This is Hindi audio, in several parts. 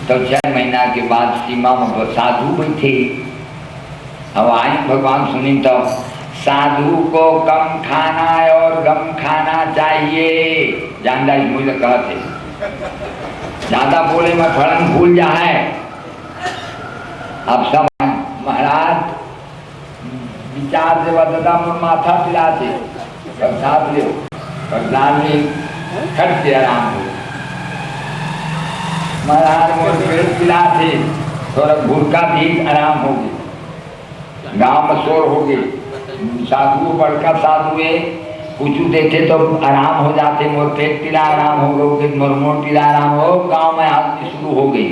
तो 6 महीना के बाद सीमा में साधु बैठे। अब आई भगवान सुनी तो साधु को कम खाना और गम खाना चाहिए। जानदा मुझे कहते ज्यादा बोले में फलन भूल जा है। अब सब महाराज विचार से बददा माथा पिलाते प्रसाद ले प्रसाद में खट से आराम हो। महाराज मोर पेट पिलाते थोड़ा भूखा भी आराम हो गई। गांव में शोर हो गई। साधु बड़का साधु है कुछ देते तो आराम हो जाते। मोर पेट पिला आराम हो गए मोर पिला आराम हो। गांव में आदमी शुरू हो गई।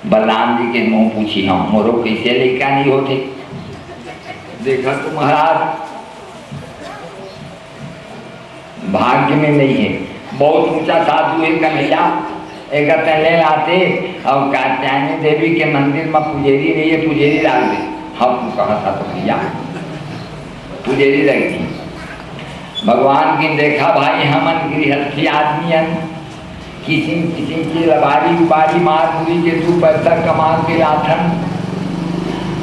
बलराम जी के मुंह पूछी हम मोरो कैसे लेकर नहीं होते। देखा तो महाराज भाग्य में नहीं है। बहुत ऊंचा साधु है कन्हैया एक ले लाते और कात्यायनी देवी के मंदिर में पुजेरी नहीं है पुजेरी डाल दे। हम कहा था तो भैया पुजेरी लगी। भगवान की देखा भाई हमन गृहस्थी आदमी किसी किसी की लबारी उबारी मार मुरी के तू पैसा कमा के लाथन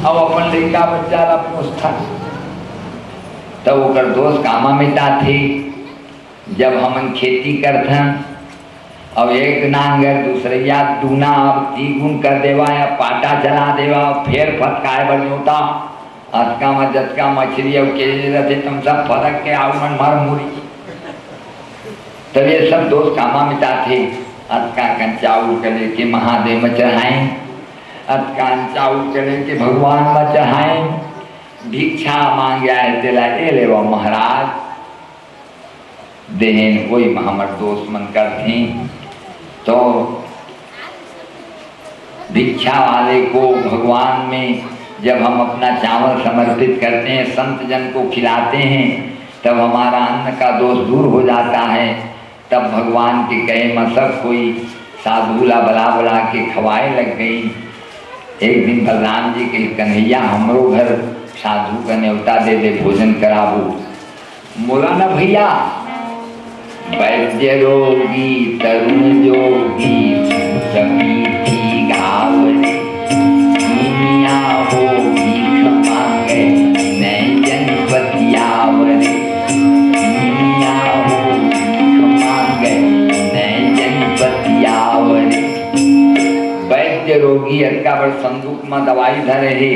और अपन लड़का बच्चा ला पोस्थन तो ओकर दोस्त कामा मिटा थे। जब हमन खेती करथन अब एक नांगर दूसरिया दूना अब तीगुन कर देवा या पाटा चला देवा फिर फटकाए बजोता अतका में जतका मछली और केले रहते तुम सब फरक के आउन मर मुरी। तब ये सब दोस्त कामा मिटा थे। अतका कंचाउल करे के महादेव में चढ़ाएं अतका चाउल करे के भगवान में चढ़ाएं। भिक्षा मांगे आए दिला ए ले वो महाराज देहन वही हमार दोस्त मन कर थी। तो भिक्षा वाले को भगवान में जब हम अपना चावल समर्पित करते हैं संत जन को खिलाते हैं तब हमारा अन्न का दोष दूर हो जाता है। तब भगवान के कहे में सब कोई साधुला बला बला के खवाए लग गई। एक दिन बलराम जी के कन्हैया हमरो घर साधु का न्योता दे दे भोजन कराबू। बोला ना भैया वैद्य रोगी तरुण जोगी मीठी घावरे दुनिया हो भीख मांगे नैजन बतियावरे दुनिया हो भीख मांगे नैजन बतियावरे। वैद्य रोगी अटका बड़ संदूक में दवाई धरे है।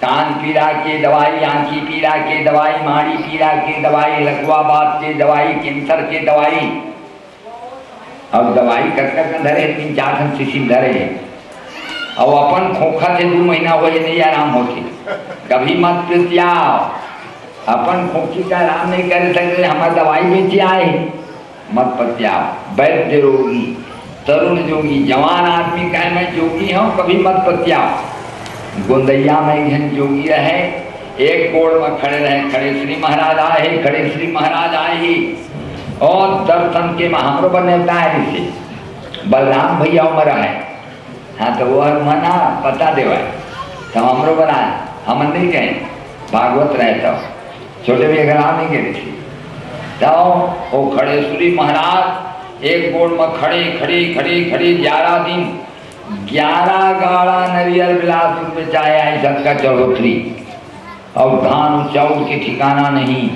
कान पीड़ा के दवाई आंखी पीड़ा के दवाई माड़ी पीड़ा के दवाई लकवा बात के दवाई कैंसर के दवाई अब दवाई कर धरे 3-4 शीशी धरे है। और अपन खोखा से 2 महीना हो नहीं आराम होते। कभी मत प्रत्याव अपन खोखी का आराम नहीं कर सकते हमारे दवाई बेचे आए मत प्रत्याव। वैद्य रोगी तरुण जोगी जवान आदमी कहे मैं जोगी हूँ कभी मत प्रत्याव। गोंदैया में एक जोगी रहे एक कोड़ में खड़े रहे। खड़े श्री महाराज आए खड़े श्री महाराज आए और दर्शन के महाम्रो बनता है जिसे बलराम भैया उमर है। हाँ तो वो मना पता देवा तो हमरो बना हम नहीं कहें भागवत रहे तो छोटे भी अगर नहीं कह रही तो वो खड़े श्री महाराज एक कोड़ में खड़े खड़े खड़े खड़े 11 दिन 11 गाड़ा नरियल बिलासपुर में चाहे आई सबका चढ़ोतरी और धान चाउल के ठिकाना नहीं।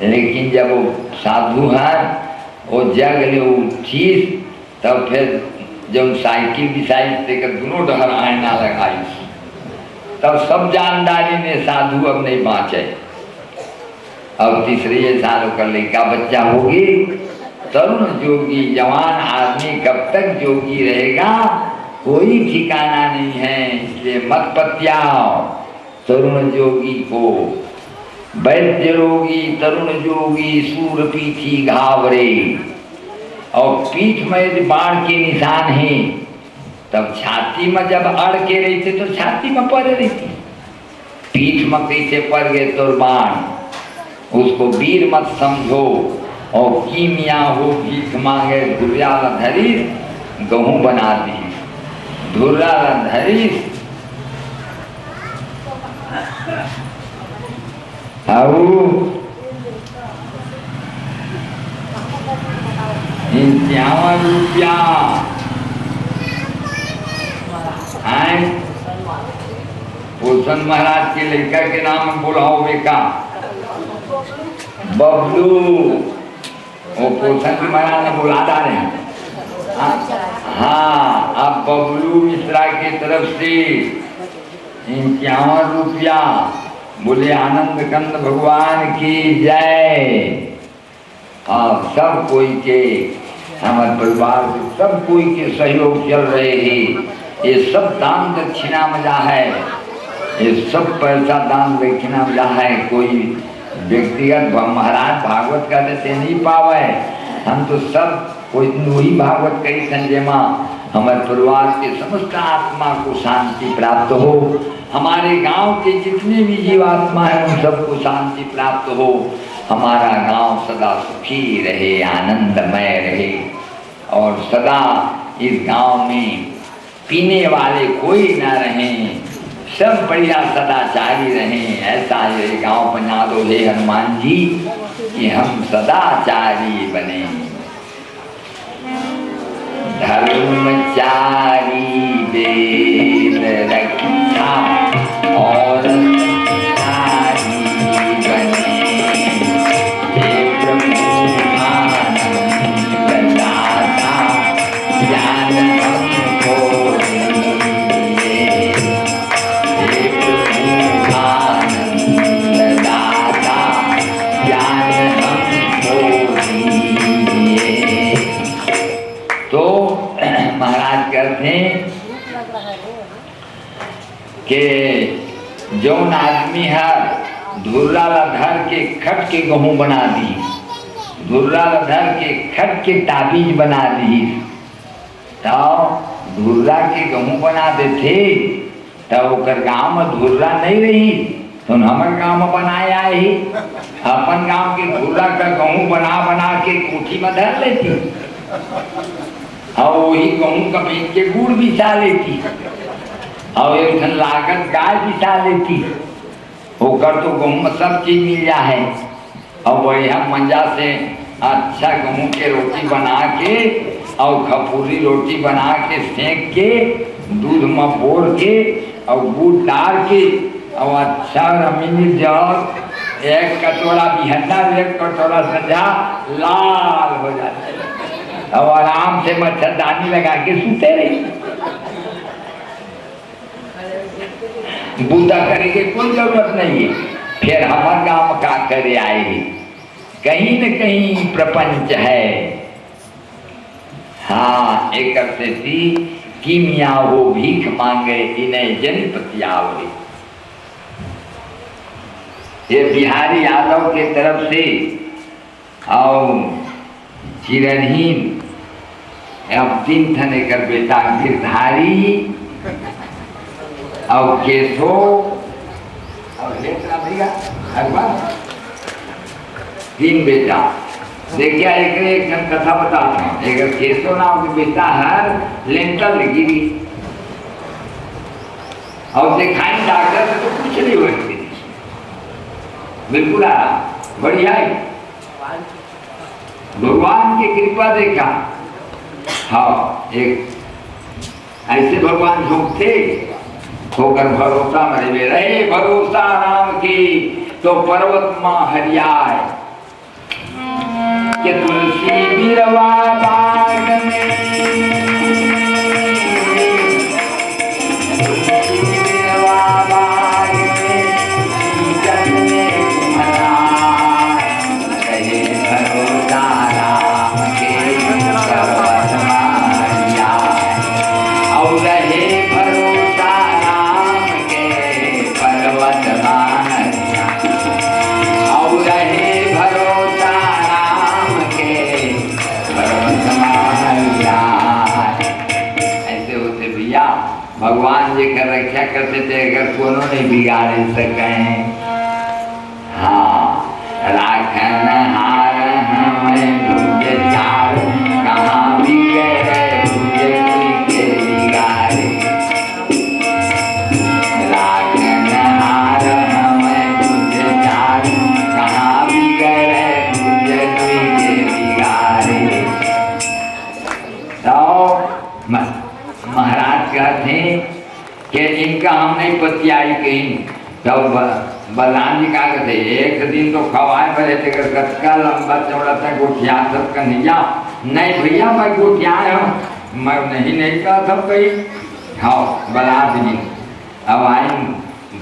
लेकिन जब वो साधु है वो जग ले वो चीज तब फिर जब साइकिल बिसाई देकर दोनों डहर आए ना लगाई तब सब जानदारी में साधु अब नहीं बाँचे। अब तीसरे साल का लड़का बच्चा होगी तरुण जोगी जवान आदमी कब तक जोगी रहेगा कोई ठिकाना नहीं है। इसलिए मत पत्याओ तरुण जोगी को। वैद्य रोगी तरुण जोगी सूर पीठी घावरे। और पीठ में यदि बाण के निशान है तब छाती में जब अड़ के रही थे तो छाती में पड़ रही थी। पीठ में कैसे पड़ गए तो बाण उसको वीर मत समझो। और कीमिया हो भीख मांगे धुर्या धरी गहूँ बना दी धुर्रा धरी ₹51 हैं पोषण महाराज के लड़का के नाम बुलाओ बेका बबलू। वो पोषण के महाराज ने बुला डाले हैं। हाँ, अब बबलू मिश्रा की तरफ से 51 रुपया। बोले आनंद कंद भगवान की जय। और सब कोई के हमारे परिवार के सब कोई के सहयोग चल रहे हैं। ये सब दान दक्षिणा मजा है, ये सब पैसा दान दक्षिणा मजा है। कोई व्यक्तिगत महाराज भागवत का देते नहीं पावे, हम तो सब कोई वही भागवत कही संजय माँ हमारे परिवार के समस्त आत्मा को शांति प्राप्त हो। हमारे गांव के जितने भी जीवात्मा है उन सबको शांति प्राप्त हो। हमारा गांव सदा सुखी रहे, आनंदमय रहे और सदा इस गांव में पीने वाले कोई ना रहें, सब बढ़िया सदाचारी रहें। ऐसा ये गांव बना दो हे हनुमान जी कि हम सदाचारी बने। धर्मचारी वेद रक्षा और सत्यारी बने। हे प्रभु आनंद दाता ज्ञान हमको दीजिए। हे प्रभु आनंद दाता ज्ञान हमको दीजिए। तो महाराज कहते हैं कि जौन आदमी है धुर्रा धर के खट के गहूँ बना दी, धुर्रा धर के खट के ताबीज बना दी। तो धुर्रा के गहूँ बना देते तब ओकर गाँव में धुर्रा नहीं रही तो हमारे गाँव में बनाए आए ही अपन गाँव के धुर्रा का गहूँ बना बना के कोठी में धर लेती और वही गहूँ का बेच के गुड़ बिछा लेती और एक धन लागत गाय बिछा लेती। होकर तो गहूँ में सब चीज मिल जाए और बढ़िया मंजा से अच्छा गहूँ के रोटी बना के और खपूरी रोटी बना के सेंक के दूध में बोर के और गुड़ डाल के और अच्छा रमीनी जग एक कटोरा बिहन्ना एक कटोरा संझा लाल हो जाता है और आराम से मच्छरदानी लगा के सूते रही। बूढ़ा करे की कोई जरूरत नहीं है। फिर हमारे गांव का करे आए कहीं न कहीं प्रपंच है। हाँ, एक थी किमिया हो भीख मांगे इन्हें जनपति आवरे। ये बिहारी यादव के तरफ से और चिरंजीव अब 3 थने कर बेटा गिरधारी और केशो और 3 बेटा। देखिए एक कथा बताता हूँ। एक केशो नाम के बेटा है लेंटल गिरी और दिखाई डॉक्टर से तो कुछ नहीं हुआ, बिल्कुल आराम बढ़िया है। भगवान की कृपा देखा। हाँ, एक ऐसे भगवान झोंकते होकर भरोसा मरे रहे भरोसा राम की तो पर्वत माँ हरियाय के तुलसी बिरवा बाग में भगवान जी का रक्षा करते थे अगर कोनो नहीं बिगाड़ सके। हाँ, राखन हार हमें तुझे चार कहाँ भी गए तुझे के बिगाड़े। राखन हार हमें तुझे चार कहाँ भी गए तुझे के बिगाड़े। तो महाराज कहते कि इनका हम नहीं पति आई कहीं। तब बलराम जी कहा कहते एक दिन तो खवाए पड़े थे कचका लंबा चौड़ा था गोठिया सब कन्हैया। नहीं भैया मैं गोठिया हूँ, मैं नहीं कहा सब कहीं। हाँ बलराम जी अब आई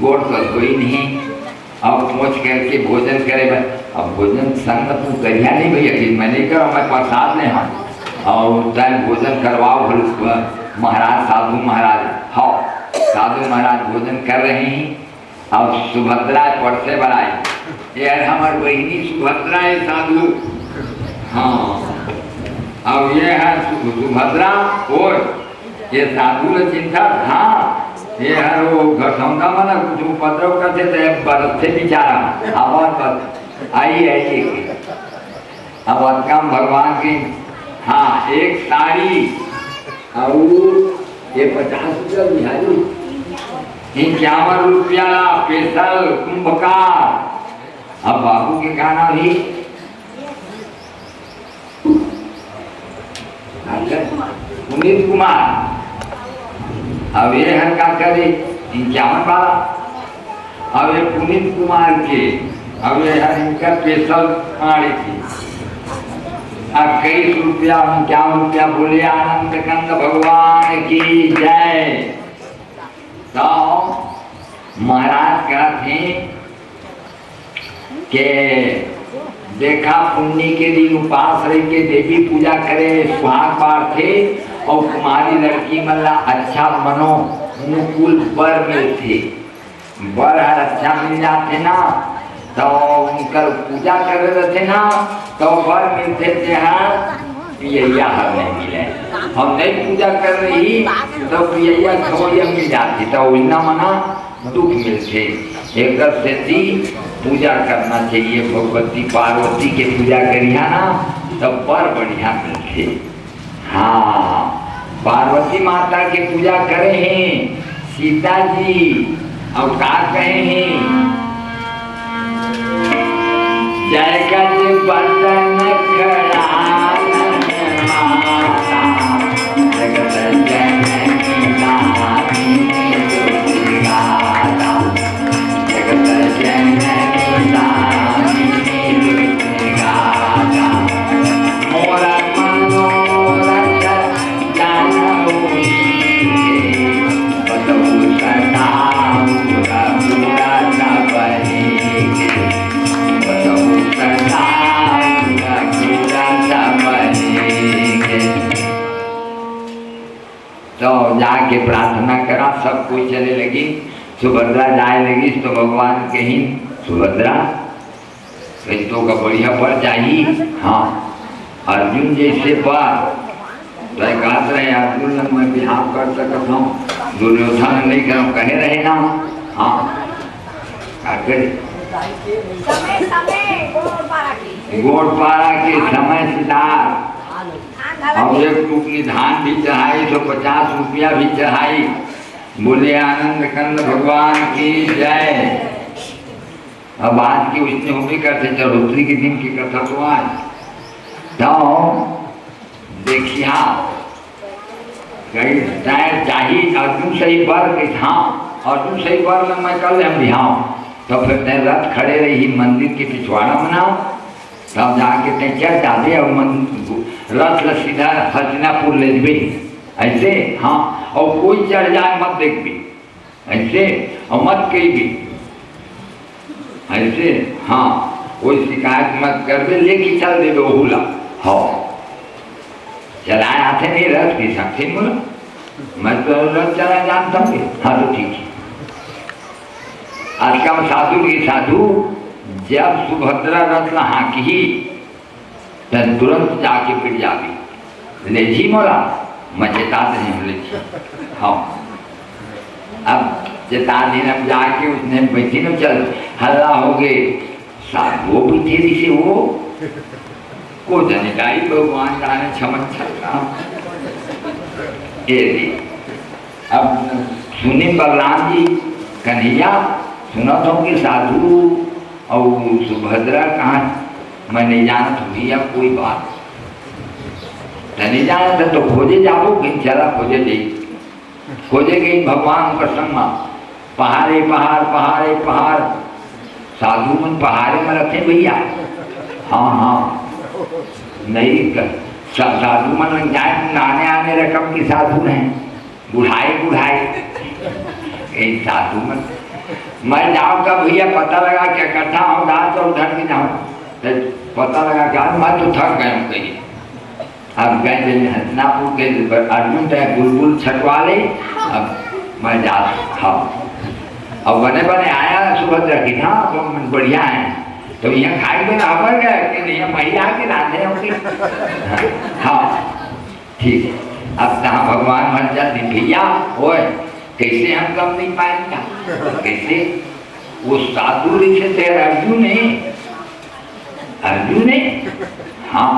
गोड़ तो कोई नहीं, अब पहुँच करके भोजन करे। अब भोजन संग तू करिया नहीं भैया कि मैं नहीं करूँ, मैं प्रसाद नहीं हूँ। और तय भोजन करवाओ महाराज साधु महाराज। हाँ साधु महाराज भोजन कर रहे हैं। और सुभद्रा पड़से बनाई यार हमारी बहनी सुभद्रा है साधु। हाँ अब ये है सुभद्रा और ये साधु चिंता। हाँ ये है वो घरसौंदा माना कुछ उपद्रव करते थे बरस से बेचारा। अब आइए अब काम भगवान की। हाँ एक साड़ी और ये 50 रुपया बिहारी 51 रुपया स्पेशल कुंभकार। अब बाबू के गाना भी पुनीत कुमार। अब ये है क्या करे 51 वाला। अब ये पुनीत कुमार के अब ये है इनका स्पेशल साड़ी थी। अब 21 रुपया 51 रुपया। बोले आनंद कंद भगवान की जय। तो महाराज कहते कि देखा पुण्य के दिन उपास रह के देवी पूजा करे सुहाग बार थे और कुमारी लड़की मल्ला अच्छा मनो अनुकूल वर मिलते। वर अच्छा मिल जाते ना तो उनकर पूजा कर रहे थे ना तो वर मिलते थे। हाँ पियैया हर नहीं मिले। हम नहीं पूजा कर रही तो पियैया खवैया मिल जाती तो उन्ना मना दुख मिलते। एक से पूजा करना चाहिए भगवती पार्वती के पूजा करिया ना तब पर बढ़िया मिलते। हाँ पार्वती माता की पूजा करे हैं सीता जी अवतार कहे हैं। जय गज बदन खड़ान माता जगत जननी लानी दुर्गाता जगत जननी लानी दुर्गाता मोरा मनोरथ जानवी बदबू सदा पूरा पूरा सबरी तो जाके प्रार्थना करा सब कोई चले लगी। सुभद्रा जाए लगी तो भगवान कहीं सुभद्रा तो का बढ़िया पर चाहिए। हाँ अर्जुन जैसे पर तो कहते रहे अर्जुन मैं बिहार कर सकता हूँ दुर्योधन नहीं करूँ कहे रहे ना। हाँ गोड़पारा के समय सिद्धार्थ और एक टुकड़ी धान भी चढ़ाई 150 रुपया भी चढ़ाई। बोले आनंद कंद भगवान की जय। अब आज की उसने वो भी करते चढ़ोतरी के दिन की कथा तो आज तो देखिए कई चाहिए अर्जुन सही वर के। हाँ अर्जुन सही वर में मैं कर ले हाँ तो फिर तय रथ खड़े रही मंदिर के पिछवाड़ा बनाओ तब जाके तय चढ़ जाते और रथ ल सीधा हस्तिनापुर ले जबे ऐसे। हाँ और कोई चढ़ जाए मत देख भी ऐसे और मत कही भी ऐसे। हाँ कोई शिकायत मत कर दे लेके चल दे बहुला। हाँ चलाए आते नहीं रथ की सकते बोला मैं तो रथ चला जानता हूँ। हाँ तो ठीक है। आज का साधु की साधु जब सुभद्रा रथ हाँकी तब तुरंत जाके पिट जाबी ले जी मोला मैं चेता नहीं ले। हाँ अब चेता दिन अब जाके उसने बैठी न चल हल्ला हो गए साधु बैठे से वो को जनिकाई भगवान जाने क्षमन छलका। अब सुने बलराम जी कन्हैया सुना था कि साधु और सुभद्रा कहाँ मैं नहीं जानता हूँ या कोई बात नहीं जानता तो खोजे जाओ कहीं चला खोजे जाइए। खोजे गई भगवान का संग पहाड़े पहाड़ पहाड़े पहाड़, साधु मन पहाड़े में रखे भैया। हाँ हाँ नहीं साधु मन जाए नाने आने रकम की साधु हैं, बुढ़ाई बुढ़ाई यही साधु मन। मैं जाऊँ का भैया पता लगा क्या इकट्ठा हो रात और उधर के जाऊँ, पता लगा क्या मैं तो थक गया हूँ कहीं। अब गए हसनापुर के अर्जुन तय बुलबुल छटवा ले, अब मैं जा हाँ अब बने बने आया सुभद्रा की हाँ तो बढ़िया है, तो यहाँ खाई में अमर गए कि नहीं महिला के राधे होंगे। हाँ ठीक है, अब कहाँ भगवान मन जाते भैया ओए कैसे हम कम नहीं पाएंगे, कैसे वो साधु से तेरा अर्जुन है हाँ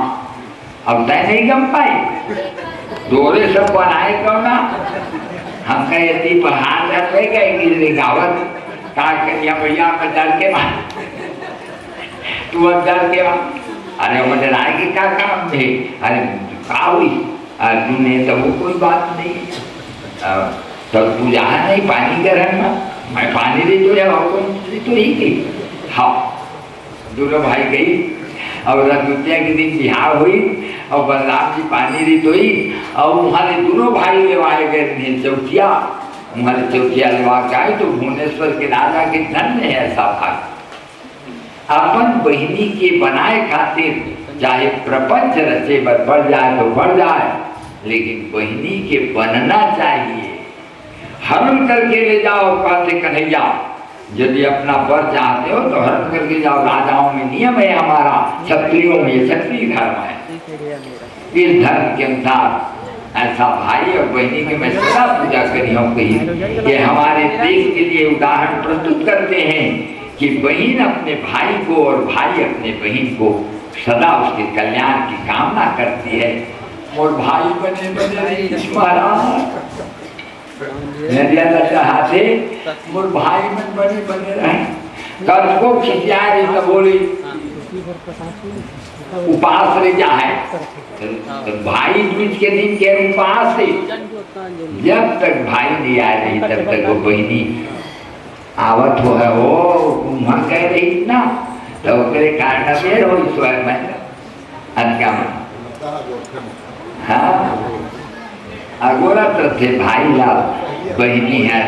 अब तय नहीं कम पाए, दोरे सब बनाए क्यों ना, हम कहे पहाड़ रखे गए गिरने गावत का कन्या भैया में डर के बाद तू डर के बाद अरे वो डराए के क्या काम थे, अरे का हुई अर्जुन ने तो वो कोई बात नहीं तो तू जहाँ नहीं पानी गर्म मैं पानी दे तो या तो ही गई। हाँ दोनों भाई गई और रतुतिया के दिन बिहार हुई और बलराम जी पानी दी तो ही और वहाँ दोनों भाई लेवाए गए चौथिया, हमारे चौथिया लेवा के आए तो भुवनेश्वर के राजा के धन है ऐसा भाग अपन बहिनी के बनाए खातिर चाहे प्रपंच रचे बढ़ जाए तो बढ़ जाए, लेकिन बहिनी के बनना चाहिए। हरण करके ले जाओ कहते कन्हैया, यदि अपना वर चाहते हो तो हरण करके जाओ, राजाओं में नियम है हमारा, क्षत्रियों में क्षत्रिय धर्म है, इस धर्म के अनुसार ऐसा भाई और बहनी के मैं सदा पूजा करी हूँ कही कि हमारे देश के लिए उदाहरण प्रस्तुत करते हैं कि बहन अपने भाई को और भाई अपने बहन को सदा उसके कल्याण की कामना करती है। और भाई बने बने महाराज चाहते मोर भाई मन बने बने रहे, कल को खिंचा रही तो बोली उपास रह जाए तो भाई दूज के दिन के उपास से जब तक भाई नहीं आ रही तब तक वो बहनी आवत हो है वो वहाँ कह रही ना तो करे कारण बेर हो स्वयं में अनका हाँ अगोरत थे भाई लाल बहनी है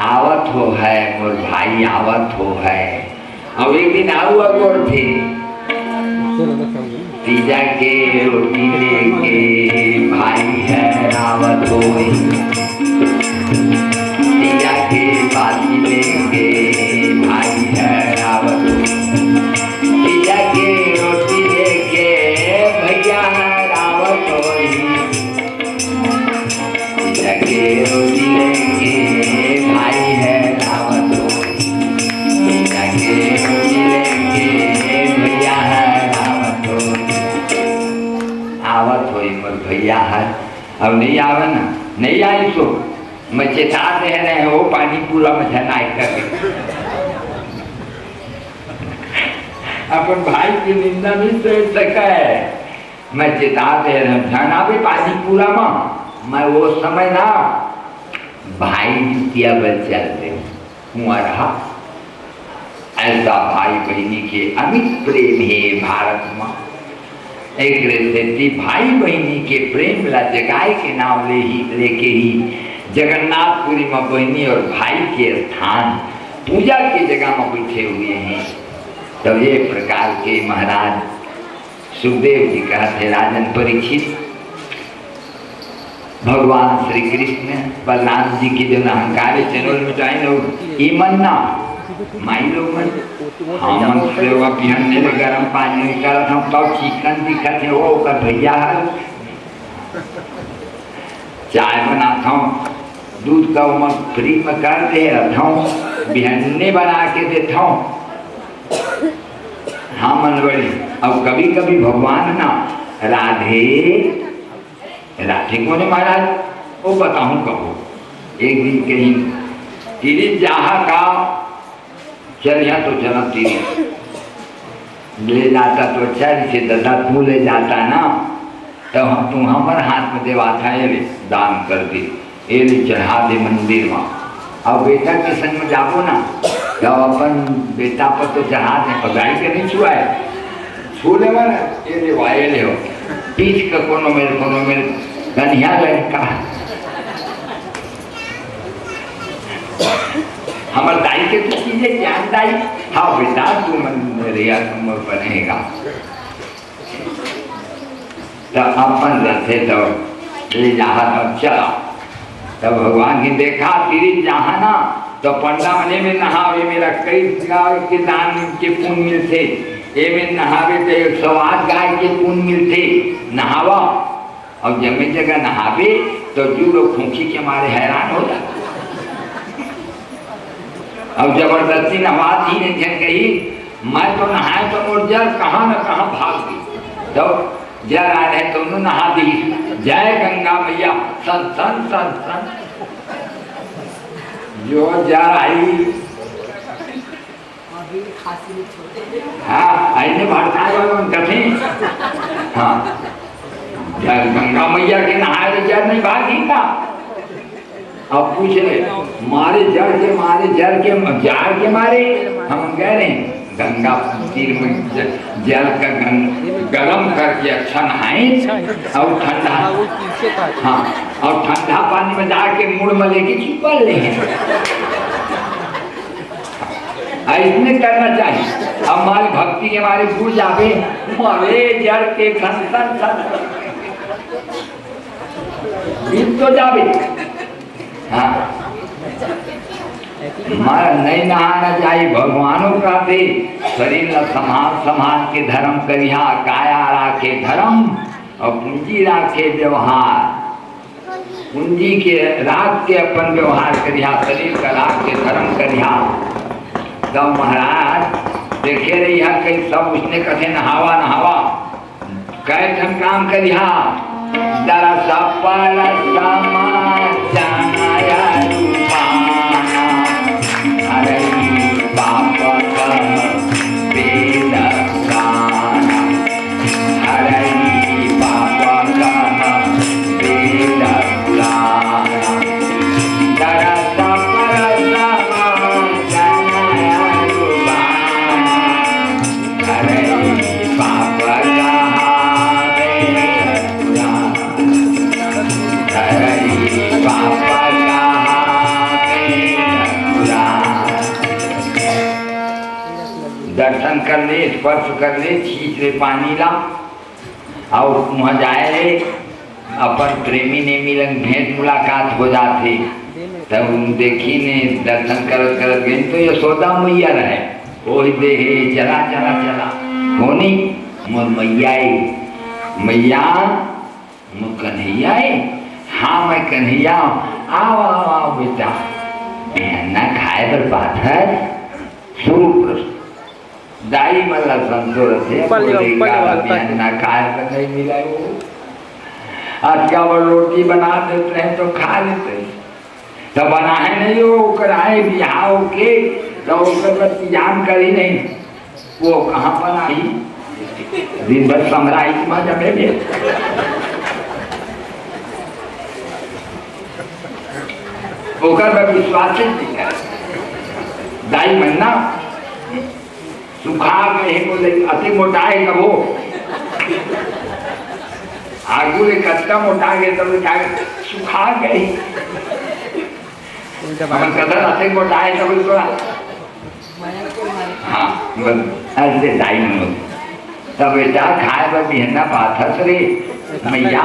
आवत हो है और भाई आवत हो है। अब एक दिन आऊ अगोर थे तीजा के रोटी लेके भाई है आवत हो, तीजा के बाती लेके भाई है आवत हो, तीजा के रोटी लेके भैया है आवत हो, तीजा के रोटी लेके भाई है आवत हो, तीजा के रोटी लेके भैया है आवत हो मोर भैया है। अब नहीं आवे ना नहीं आई तो मैं चेता दे रहे हो पानी पूरा में झनाई करके अपन भाई की निंदा भी सोच सका है, मैं चेता दे रहा हूँ झना भी पानी पूरा में मैं वो समय ना भाई जितिया बल चलते हुआ रहा। ऐसा भाई बहनी के अमित प्रेम है भारत में, एक रेती भाई बहनी के प्रेम ला जगाए के नाम लेके ही जगन्नाथपुरी में बहनी और भाई के स्थान पूजा की जगह में बैठे हुए हैं। तो ये प्रकार के महाराज सुखदेव जी कहते राजन परीक्षित भगवान श्री कृष्ण बलराम जी की जो अहंकारी चैनल में जाए लोग ये मनना माई लोग मन हम बिहन्ने में गर्म पानी करत हम तब चिकन दिखत है वो कर भैया है चाय बनाता हूँ दूध का उमर फ्री में कर दे रहा हूँ बिहन्ने बना के देता हूँ। हाँ मनवड़ी अब कभी कभी भगवान ना राधे राधे को ने महाराज वो बताऊँ कहो एक दिन कहीं तिरी जहा का चल यहाँ तो जन्म तीरी ले जाता तो अच्छा से दादा तू ले जाता ना तो हम तुम हमारे हाथ में देवा था ये दान कर दी ये चढ़ा दे मंदिर में। अब बेटा के संग में जाबो ना तो अपन बेटा पर तो चढ़ा दे, पगाई के नहीं छुआए, छू ले ना ये ले वाये ले हो पीछ का कोनो मेरे कन्या लड़का हमारे दाई के तो चीजें ज्ञान दाई। हाँ बेटा तू रिया तुम बनेगा तो अपन रहते तो ले जहाँ तब चला। तब भगवान की देखा तिरिच जहाँ ना तो पंडा मने में नहावे मेरा कई गाय के दान के पुण्य मिलते, ये में नहावे तो 108 गाय के पुण्य मिलते नहावा। और जमे जगह नहावे तो जो लोग फूंकी के मारे हैरान हो जाते। अब जबरदस्ती नहाती ने जन कही मैं तो नहाए तो और जल कहाँ न कहाँ भाग गई। तो जल आ रहे तो उन्होंने नहा दी, जय गंगा मैया सन सन सन सन जो जा आई। हाँ ऐसे भड़काए वालों कथे। हाँ जय गंगा मैया के नहाए तो जल नहीं भागी का। अब पूछ रहे मारे जड़ के जार के मारे हम कह रहे हैं गंगा तीर में जल का गरम करके अच्छा नहाए और ठंडा। हाँ और ठंडा पानी में जाके मुड़ में लेके छुपा ले इसमें करना चाहिए। अब हमारी भक्ति के हमारे भूल जावे मारे जड़ के खंसन तो जावे। हाँ हमारा नहीं नहाना चाहिए। भगवानों का भी शरीर न संभाल के धर्म करिहा, काया राखे धर्म और पूंजी राखे व्यवहार। पूंजी के राख के अपन व्यवहार करिहा, शरीर का राख के धर्म करिहा। तो महाराज देखे रही है कई सब उसने कथे नहावा कै ठन काम करिहा दरसा परसा जानाया रूपाना हरे बाप वेद गाना हरे बाप वेद गाना दरसा परसा जानाया रूपाना हरे बाप दर्शन कर ले, स्पर्श कर ले, खींच ले पानी ला और वहाँ जाए ले अपन प्रेमी ने मिलन भेंट मुलाकात हो जाते। तब देखी ने दर्शन करत करत गई तो यशोदा मैया रहे वही दे चला होनी मोर मैया मोर कन्हैया। हाँ मैं कन्हैया आओ बेटा ना खाए पर बात है शुरू प्रश्न दाई मतलब संतोष थे ना खाए पर नहीं मिला वो अच्छा वो रोटी बना देते हैं तो खा लेते तो बनाए नहीं वो कराए बिहाव के तो इंतजाम करी नहीं वो कहाँ बनाई दिन भर समराई मजा में विश्वास नहीं करे दाई बनना सुखा गए बोले अति मोटाए कबो आगू ले कच्चा मोटा गए तब सुखा गए कदर अति मोटाए तब थोड़ा हाँ ऐसे दाई मन तब बेटा खाए पर बिहना पाथस रे मैया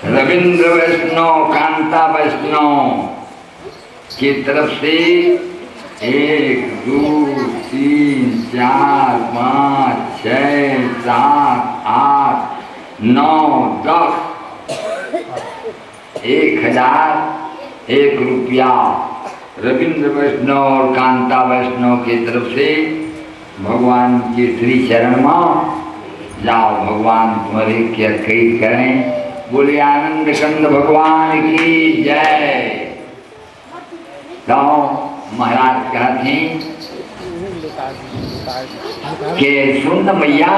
रविंद्र वैष्णव कांता वैष्णव की तरफ से 1 2 3 4 5 6 7 8 9 10 1001 रुपया रविंद्र वैष्णव और कांता वैष्णव की तरफ से भगवान के श्री चरण में जाओ। भगवान तुम्हारे क्या कई करें। बोले आनंद कंद भगवान की जय। तो महाराज कहते हैं के सुन मैया,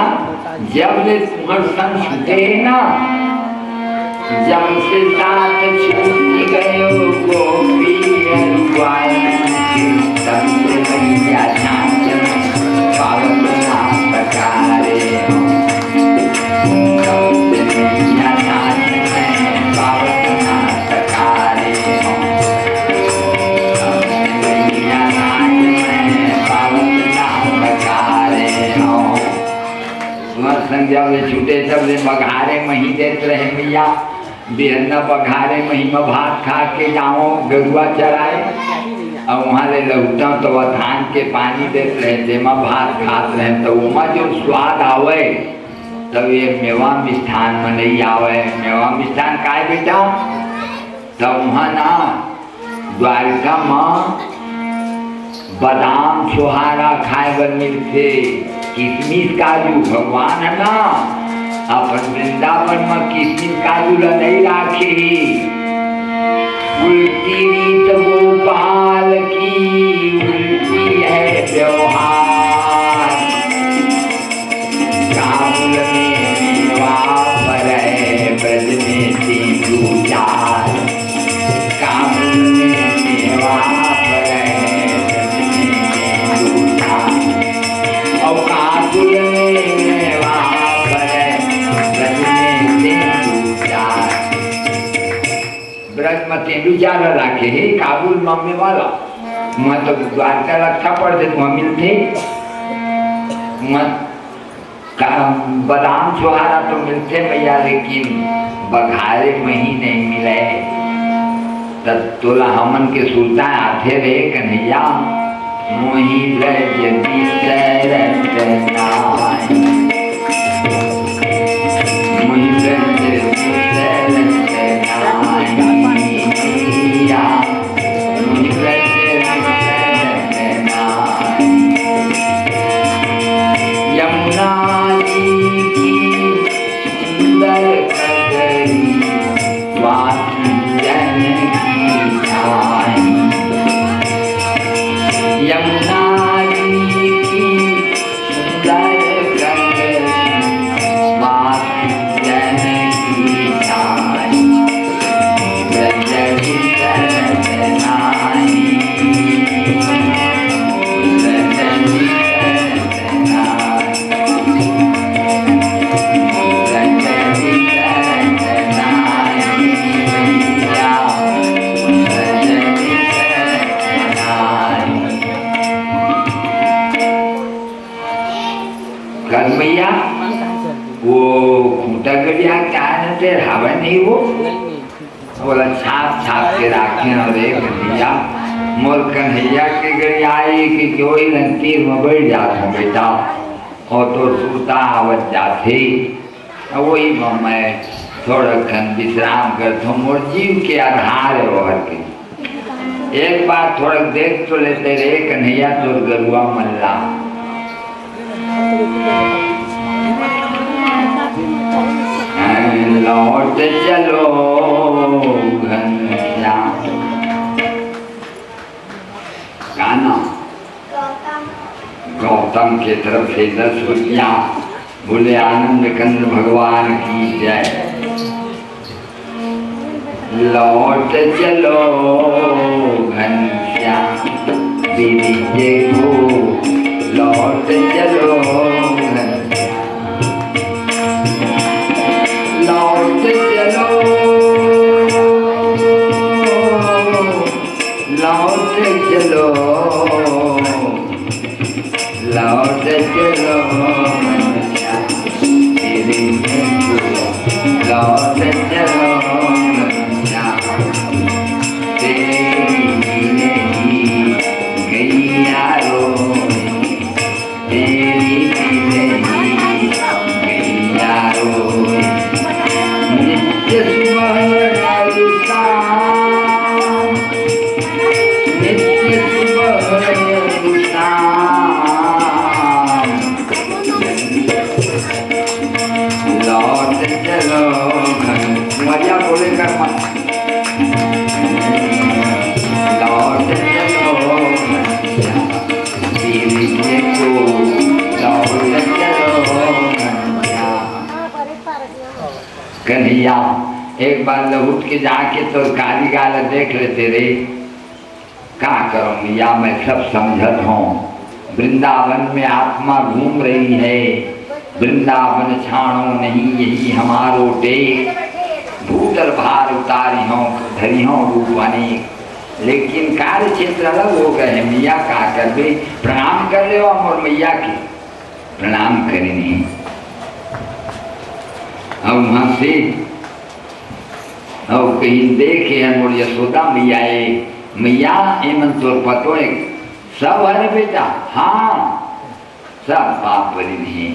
जब ले तुम्हार संग छूटे ना, जब से साथ छूट गए गोपी अरुआई, तब से मैया नाच पावन नाम प्रकारे, तब से मैया नाच पावन नाम प्रकारे, तब से मैया नाच पावन नाम प्रकारे। तुम्हार संग जब ले छूटे तब ले बघारे मही देते रहे मैया, बिहन्ना बघारे महीमा भात खा के जाओ गरुआ चराए, और वहाँ ले लौटा तो धान के पानी देते रहे, जेमा भात खाते रहे, तो वहाँ जो स्वाद आवे तब ये मेवा मिष्ठान में नहीं आवे। मेवा मिष्ठान का है बेटा? तब वहाँ ना द्वारका माँ बादाम छोहारा खाए बर मिलते, किशमिश काजू, भगवान है ना अपन वृंदावन में किशमिश काजू ला नहीं राखी। उल्टी रीत गोपाल की उल्टी है व्यवहार, काबुल में मेवा पर है ब्रज में सिंधु चार, काबुल में मेवा पर है ब्रज में सिंधु चार, और काबुल में मेवा ब्रज में तेंदू चार राखे है, काबुल मम्मी वाला मैं तो द्वारका रखा पड़ते वहाँ मिलते, बादाम छोहारा तो मिलते भैया, लेकिन बघारे मही नहीं मिले। तब तोला हमन के सुलता आते रहे कन्हैया, मोही ब्रज भैया वो खूंटा गड़िया क्या है हवा नहीं वो बोला छाप छाप के राखे और एक कन्हैया मोर कन्हैया के गड़ियाई कि क्यों ही तीर में बढ़ जाता बेटा, और तो सूता आवत जाते वही मैं थोड़ा खन विश्राम करता हूँ। मोर जीव के आधार है वो हर के, एक बार थोड़ा देख तो लेते रहे कन्हैया तो गरुआ मल्ला लौट चलो घनश्याम। गाना गौतम के तरफ से 10 रुपया बोले आनंद कंद भगवान की जय। लौट चलो घनश्याम दीदी जे को, लौट चलो लौट चलो लौट चलो लौट चलो तेरे लौट चलो तेरी नहीं गई यारो तेरी नहीं गई यारो। नित्य सुबह ललसा नित्य सुबह ललसा लौट चलो मजा बोलेगा लौट चलो को कन्हैया एक बार लहुट के जाके तो काली गाल देख लेते रे, क्या करो मैया मैं सब समझत हूँ, वृंदावन में आत्मा घूम रही है, वृंदावन छाणो नहीं यही हमारो टेक, भूतल भार उतारी हों धरी हों रूप अनेक, लेकिन कार्य क्षेत्र अलग हो गए हैं। मैया का कर दे, प्रणाम कर ले और मैया के प्रणाम करे नहीं। अब वहां से और कहीं देखे हैं मोर यशोदा मैया मैया एमन तोर पतो है सब है बेटा, हाँ सब बाप बड़ी नहीं।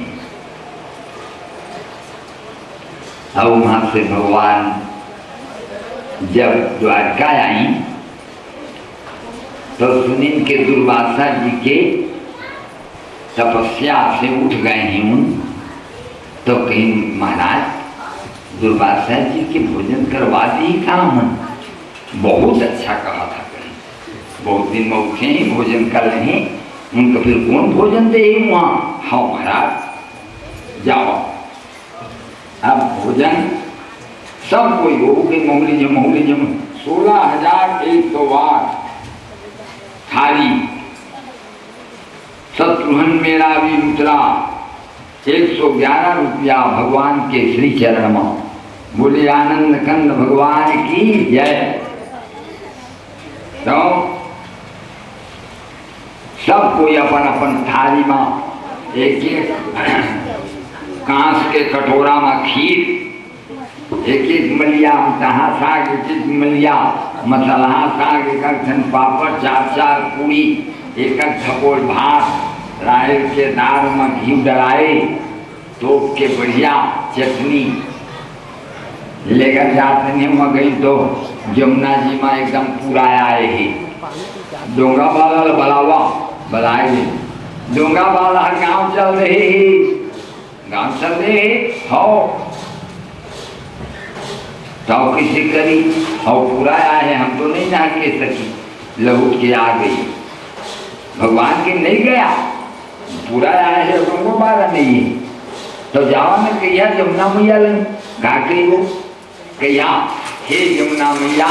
अब वहां से भगवान जब द्वारका आई तो सुनील के दुर्वासा जी के तपस्या से उठ गए हैं, तो कहीं महाराज दुर्वासा जी के भोजन करवा दी काम, बहुत अच्छा कहा था, कहीं बहुत दिन में उठे ही भोजन कर रहे हैं, उनको फिर कौन भोजन दे वहाँ। हाँ महाराज जाओ, अब भोजन सब कोई हो गई, मोहली जम 16,108 थाली, शत्रुघ्न मेरा भी उतरा 111 रुपया भगवान के श्री चरण में, बोले आनंद कंद भगवान की जय। तो सब कोई अपन अपन थाली में एक एक कांस के कटोरा में खीर, एक एक मलिया तहा साग, एक एक मलिया मसाला साग, एक ठन पापड़, 4 पूरी, एक थपोड़ भात, राहर के दाल में घी डलाए, तोप के बढ़िया चटनी लेकर जाते नहीं। वहाँ गई तो जमुना जी में एकदम पूरा आए ही, डोंगा वाला बलावा बलाए, डोंगा वाला गांव चल रहे ही, गांव चल रहे हो तो किसी करी और पूरा आए हैं, हम तो नहीं ना के सकी, लहुट के आ गई, भगवान के नहीं गया, पूरा आया है तो बारा नहीं है, तो जाओ में कहिया जमुना मैया लन गा कही वो कहिया, हे जमुना मैया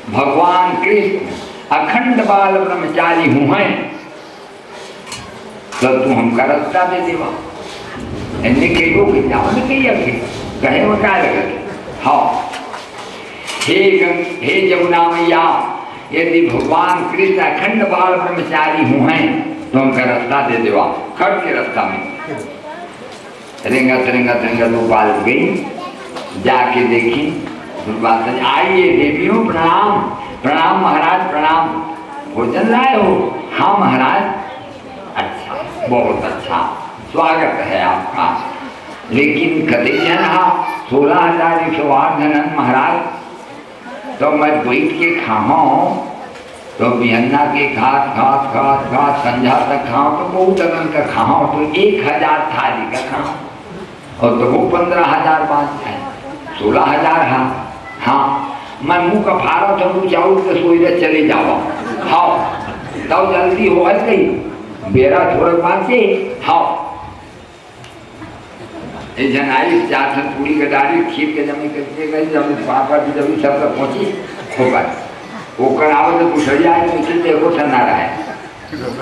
भगवान कृष्ण अखंड बाल ब्रह्मचारी हूँ हैं, तो तू हमका रास्ता दे देवा। इन्हें कहो कि जाओ में कहिया कहे वो क्या लगे। हाँ हे जमुना मैया यदि भगवान कृष्ण अखंड बाल ब्रह्मचारी हूँ हैं तो हमका रास्ता दे देवा। खड़ के रास्ता में रेंगा गोपाल गई, जाके देखी दुर्वासा, आइए देवियों प्रणाम, प्रणाम महाराज प्रणाम, भोजन लाए हो। हाँ महाराज, अच्छा बहुत अच्छा स्वागत है आपका, लेकिन कभी रहा 16,108 जनन महाराज, तो मैं बैठ के खाऊं तो बिहन्ना के खात संझा तक खाऊं तो बहुत अगन का खाऊं तो 1,000 थाली का खाऊं, और तो वो 15,000 बात है, 16,000। हाँ मैं मुँह का फाड़ा तो तू चाहूँ तो सोई चले जाओ। हाँ तब जल्दी हो गई बेरा थोड़ा बात हाँ जनाई 4 पूरी का डाली खीर के जमी करके गई, जब पापा की जमी सब तक पहुँची हो गए, वो करावत तो कुशड़िया है देखो ठंडा रहा है,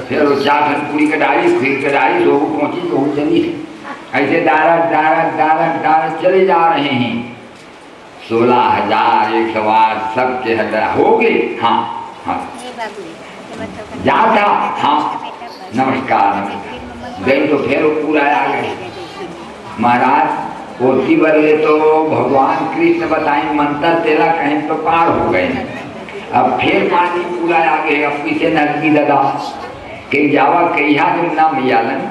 फिर वो 4 पूरी का डाली खीर के डाली तो वो पहुँची तो वो चली, ऐसे दारक चले जा रहे हैं। 16,108 सबके हटा हो गए। हाँ हाँ जाता, हाँ नमस्कार गई तो फिर पूरा आ गए महाराज, कोसी बरले तो भगवान कृष्ण बताए मंत्र तेरा कहीं तो पार हो गए, अब फिर पानी पूरा आ गए, अब पीछे नदी लगा कहीं जावा कहिया जमुना मैया लन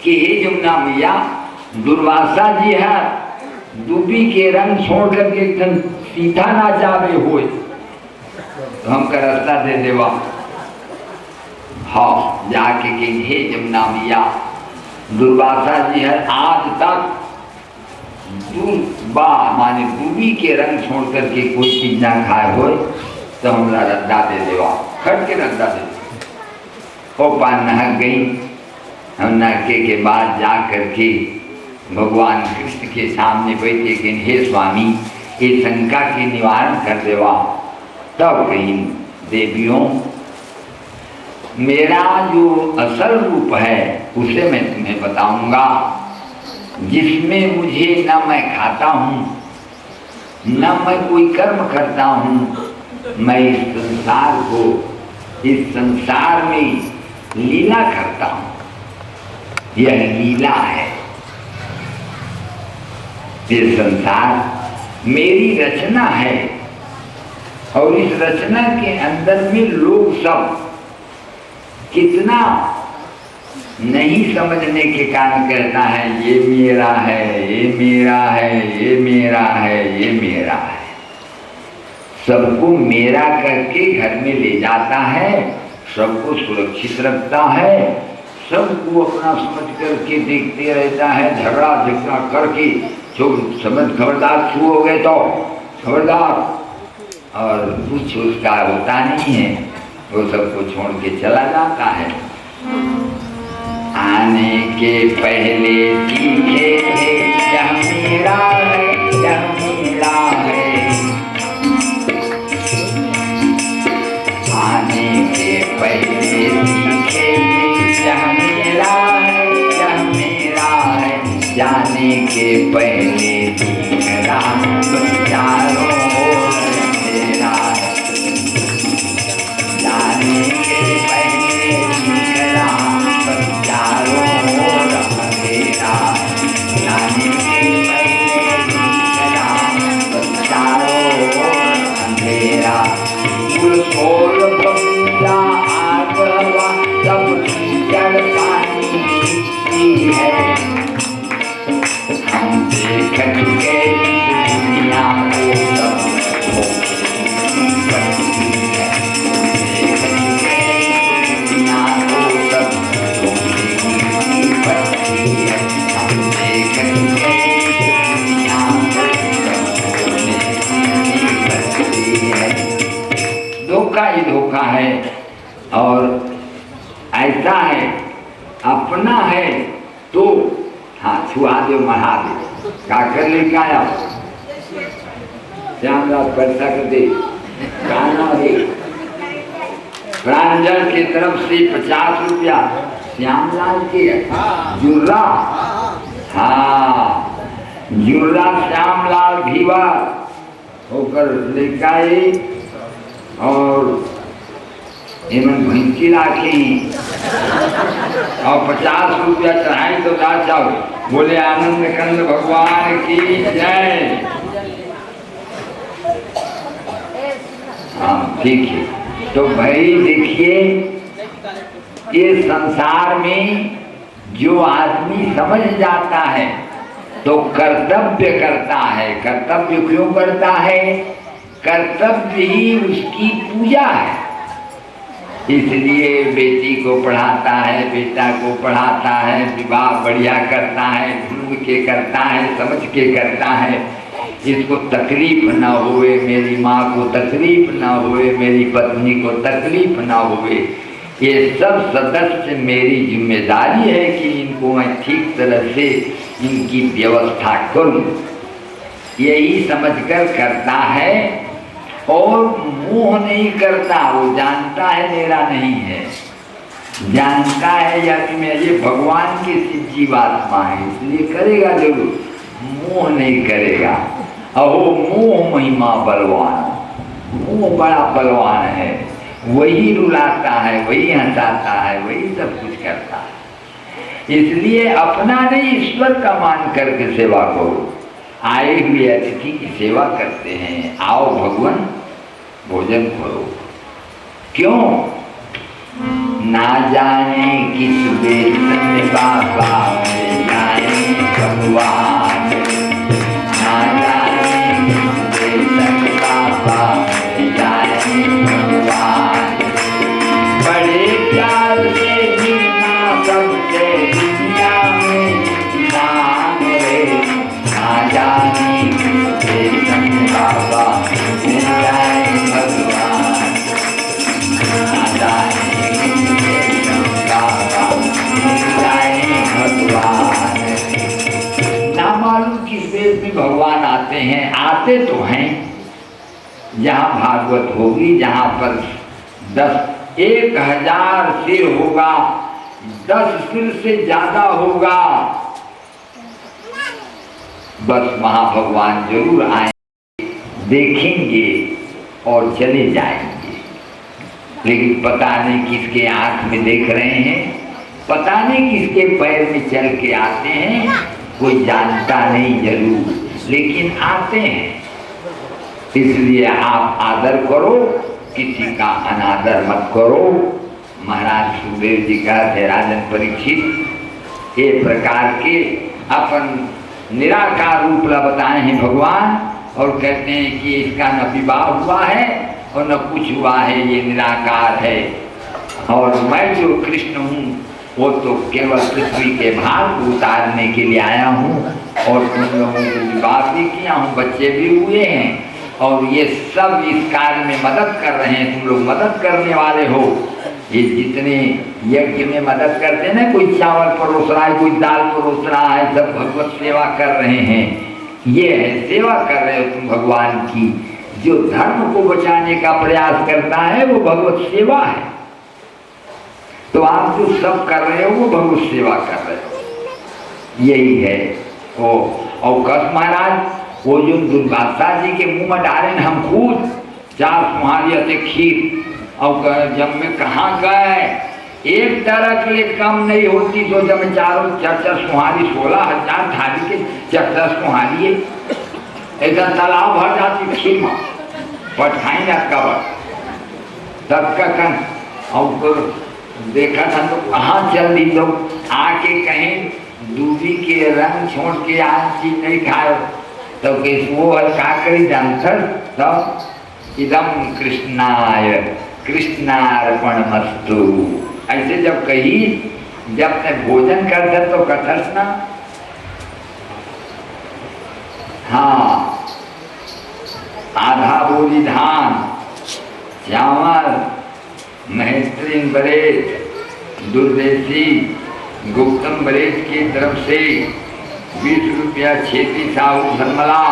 कि हे जमुना मैया दुर्वासा जी है डूबी के रंग छोड़ करके एकदम सीधा ना जावे हुए तो हमका रास्ता दे देवा। हाँ जाके कहीं हे जमुना मैया दुर्वासा जी है आज तक माने डूबी के रंग छोड़ करके कोई चीज ना खाए हो तो हमरा रद्दा दे देवा, खट के रद्दा दे दे। पान नहा गई, हम नहके के बाद जा करके भगवान कृष्ण के सामने बैठे कि हे स्वामी ये शंका के निवारण कर देवा। तब कहीं देवियों मेरा जो असल रूप है उसे मैं तुम्हें बताऊंगा, जिसमें मुझे न मैं खाता हूँ न मैं कोई कर्म करता हूँ, मैं इस संसार में लीला करता हूँ। यह लीला है। ये संसार मेरी रचना है और इस रचना के अंदर में लोग सब कितना नहीं समझने के कारण कहता है ये मेरा है, ये मेरा है, ये मेरा है, ये मेरा है। सबको मेरा करके घर में ले जाता है, सबको सुरक्षित रखता है, सबको अपना समझ करके देखते रहता है, झगड़ा करके जो समझ खबरदार छू हो गए तो खबरदार, और कुछ उसका होता नहीं है, वो सबको छोड़ के चला जाता है। आने के पहले सीखे थे यह मेरा है, यह मेरा है। आने के पहले सीखे थे यह मेरा है, यह मेरा है। जाने के पहले सीखना चारों ओर तेरा है। जाने के पहले सीखना चारों ओर अंधेरा है। जाने के पहले सीखना चारों ओर अंधेरा। सोल बंदा आगवा सब कीचड़ पानी मिट्टी है। हम देख चुके दुनिया को सब बनती है। देख चुके दुनिया को सब बनती है। हम देख चुके दुनिया को सब बनती है। धोखा ही धोखा है। और ऐसा है अपना है तो हाँ छुआ दो मरा दे का कर ले का आया श्यामलाल पैसा कर दे गाना है। प्रांजल की तरफ से 50 रुपया श्यामलाल के जुर्रा, हाँ जुर्रा श्यामलाल भीवा होकर लेकाए और एमन भैंसी राखी और 50 रुपया चढ़ाई तो दाचा बोले आनंद कंद भगवान की जय। हाँ ठीक है। तो भाई देखिए ये संसार में जो आदमी समझ जाता है तो कर्तव्य करता है। कर्तव्य क्यों करता है? कर्तव्य ही उसकी पूजा है। इसलिए बेटी को पढ़ाता है, बेटा को पढ़ाता है, विवाह बढ़िया करता है, ढूंढ के करता है, समझ के करता है। इसको तकलीफ ना होवे, मेरी माँ को तकलीफ ना होवे, मेरी पत्नी को तकलीफ ना होवे। ये सब सदस्य मेरी जिम्मेदारी है कि इनको मैं ठीक तरह से इनकी व्यवस्था करूं। यही समझकर करता है और मोह नहीं करता। वो जानता है मेरा नहीं है, जानता है यानी मैं ये भगवान की जीवात्मा है, इसलिए करेगा जरूर, मोह नहीं करेगा। अहो मोह महिमा बलवान, मोह बड़ा बलवान है, वही रुलाता है, वही हंसाता है, वही सब कुछ करता है। इसलिए अपना नहीं ईश्वर का मान करके सेवा करो। आए हुए अतिथि की सेवा करते हैं, आओ भगवान भोजन करो। क्यों? ना जाने किस बेस में बाबा जाए भगवान, ना जाने किस बेस में बाबा जाए भगवान। बड़े प्यार से जीना सबसे दुनिया में नाम रे। ना जाने किस बेस में बाबा जाए भगवान, ना जाने किस बेस में बाबा जाए भगवान। में भगवान आते हैं, आते तो हैं। जहाँ भागवत होगी, जहाँ पर 1000 सिर होगा, 10 सिर से ज्यादा होगा, बस वहाँ भगवान जरूर आएंगे, देखेंगे और चले जाएंगे। लेकिन पता नहीं किसके आंख में देख रहे हैं, पता नहीं किसके पैर में चल के आते हैं, कोई जानता नहीं जरूर, लेकिन आते हैं। इसलिए आप आदर करो, किसी का अनादर मत करो। महाराज सुखदेव जी का राजन परीक्षित ये प्रकार के अपन निराकार रूप बताए हैं भगवान, और कहते हैं कि इसका न विवाह हुआ है और न कुछ हुआ है, ये निराकार है। और मैं जो कृष्ण हूँ वो तो केवल पृथ्वी के भार को उतारने के लिए आया हूँ, और तुम लोगों को विवाह भी किया हूँ, बच्चे भी हुए हैं, और ये सब इस कार्य में मदद कर रहे हैं। तुम लोग मदद करने वाले हो। ये जितने यज्ञ में मदद करते हैं ना, कोई चावल परोस रहा है, कोई दाल परोस रहा है, सब भगवत सेवा कर रहे हैं। ये है सेवा कर रहे हो तुम भगवान की। जो धर्म को बचाने का प्रयास करता है वो भगवत सेवा है। तो आप जो सब कर रहे हो वो भगवत सेवा कर रहे हो, यही है वो। और कस महाराज वो जो दुर्वासा जी के मुंह में डाले न हम खुद 4 सुहारिया थे खीर, और जब मैं कहाँ गए, एक तरह के लिए कम नहीं होती, तो जब मैं 4 सुहारी 16,000 थाली के 4 सुहारी ऐसा तालाब भर जाती खीर में, पठाई न कबर तब का कन। और देखा था तो कहाँ चल दी लोग, आके कहीं दूधी के रंग छोड़ के आज चीज नहीं खाए, तो वो का करी जानकर तो इदम कृष्णाय कृष्णार्पणमस्तु ऐसे जब कही, जब ते भोजन करते तो कथस ना, हाँ आधा बोरी धान, चावल, महेश्वरीन बरेत, दुर्देशी गौतम बरेत की तरफ से 20 रुपया छेती साहू धर्मला,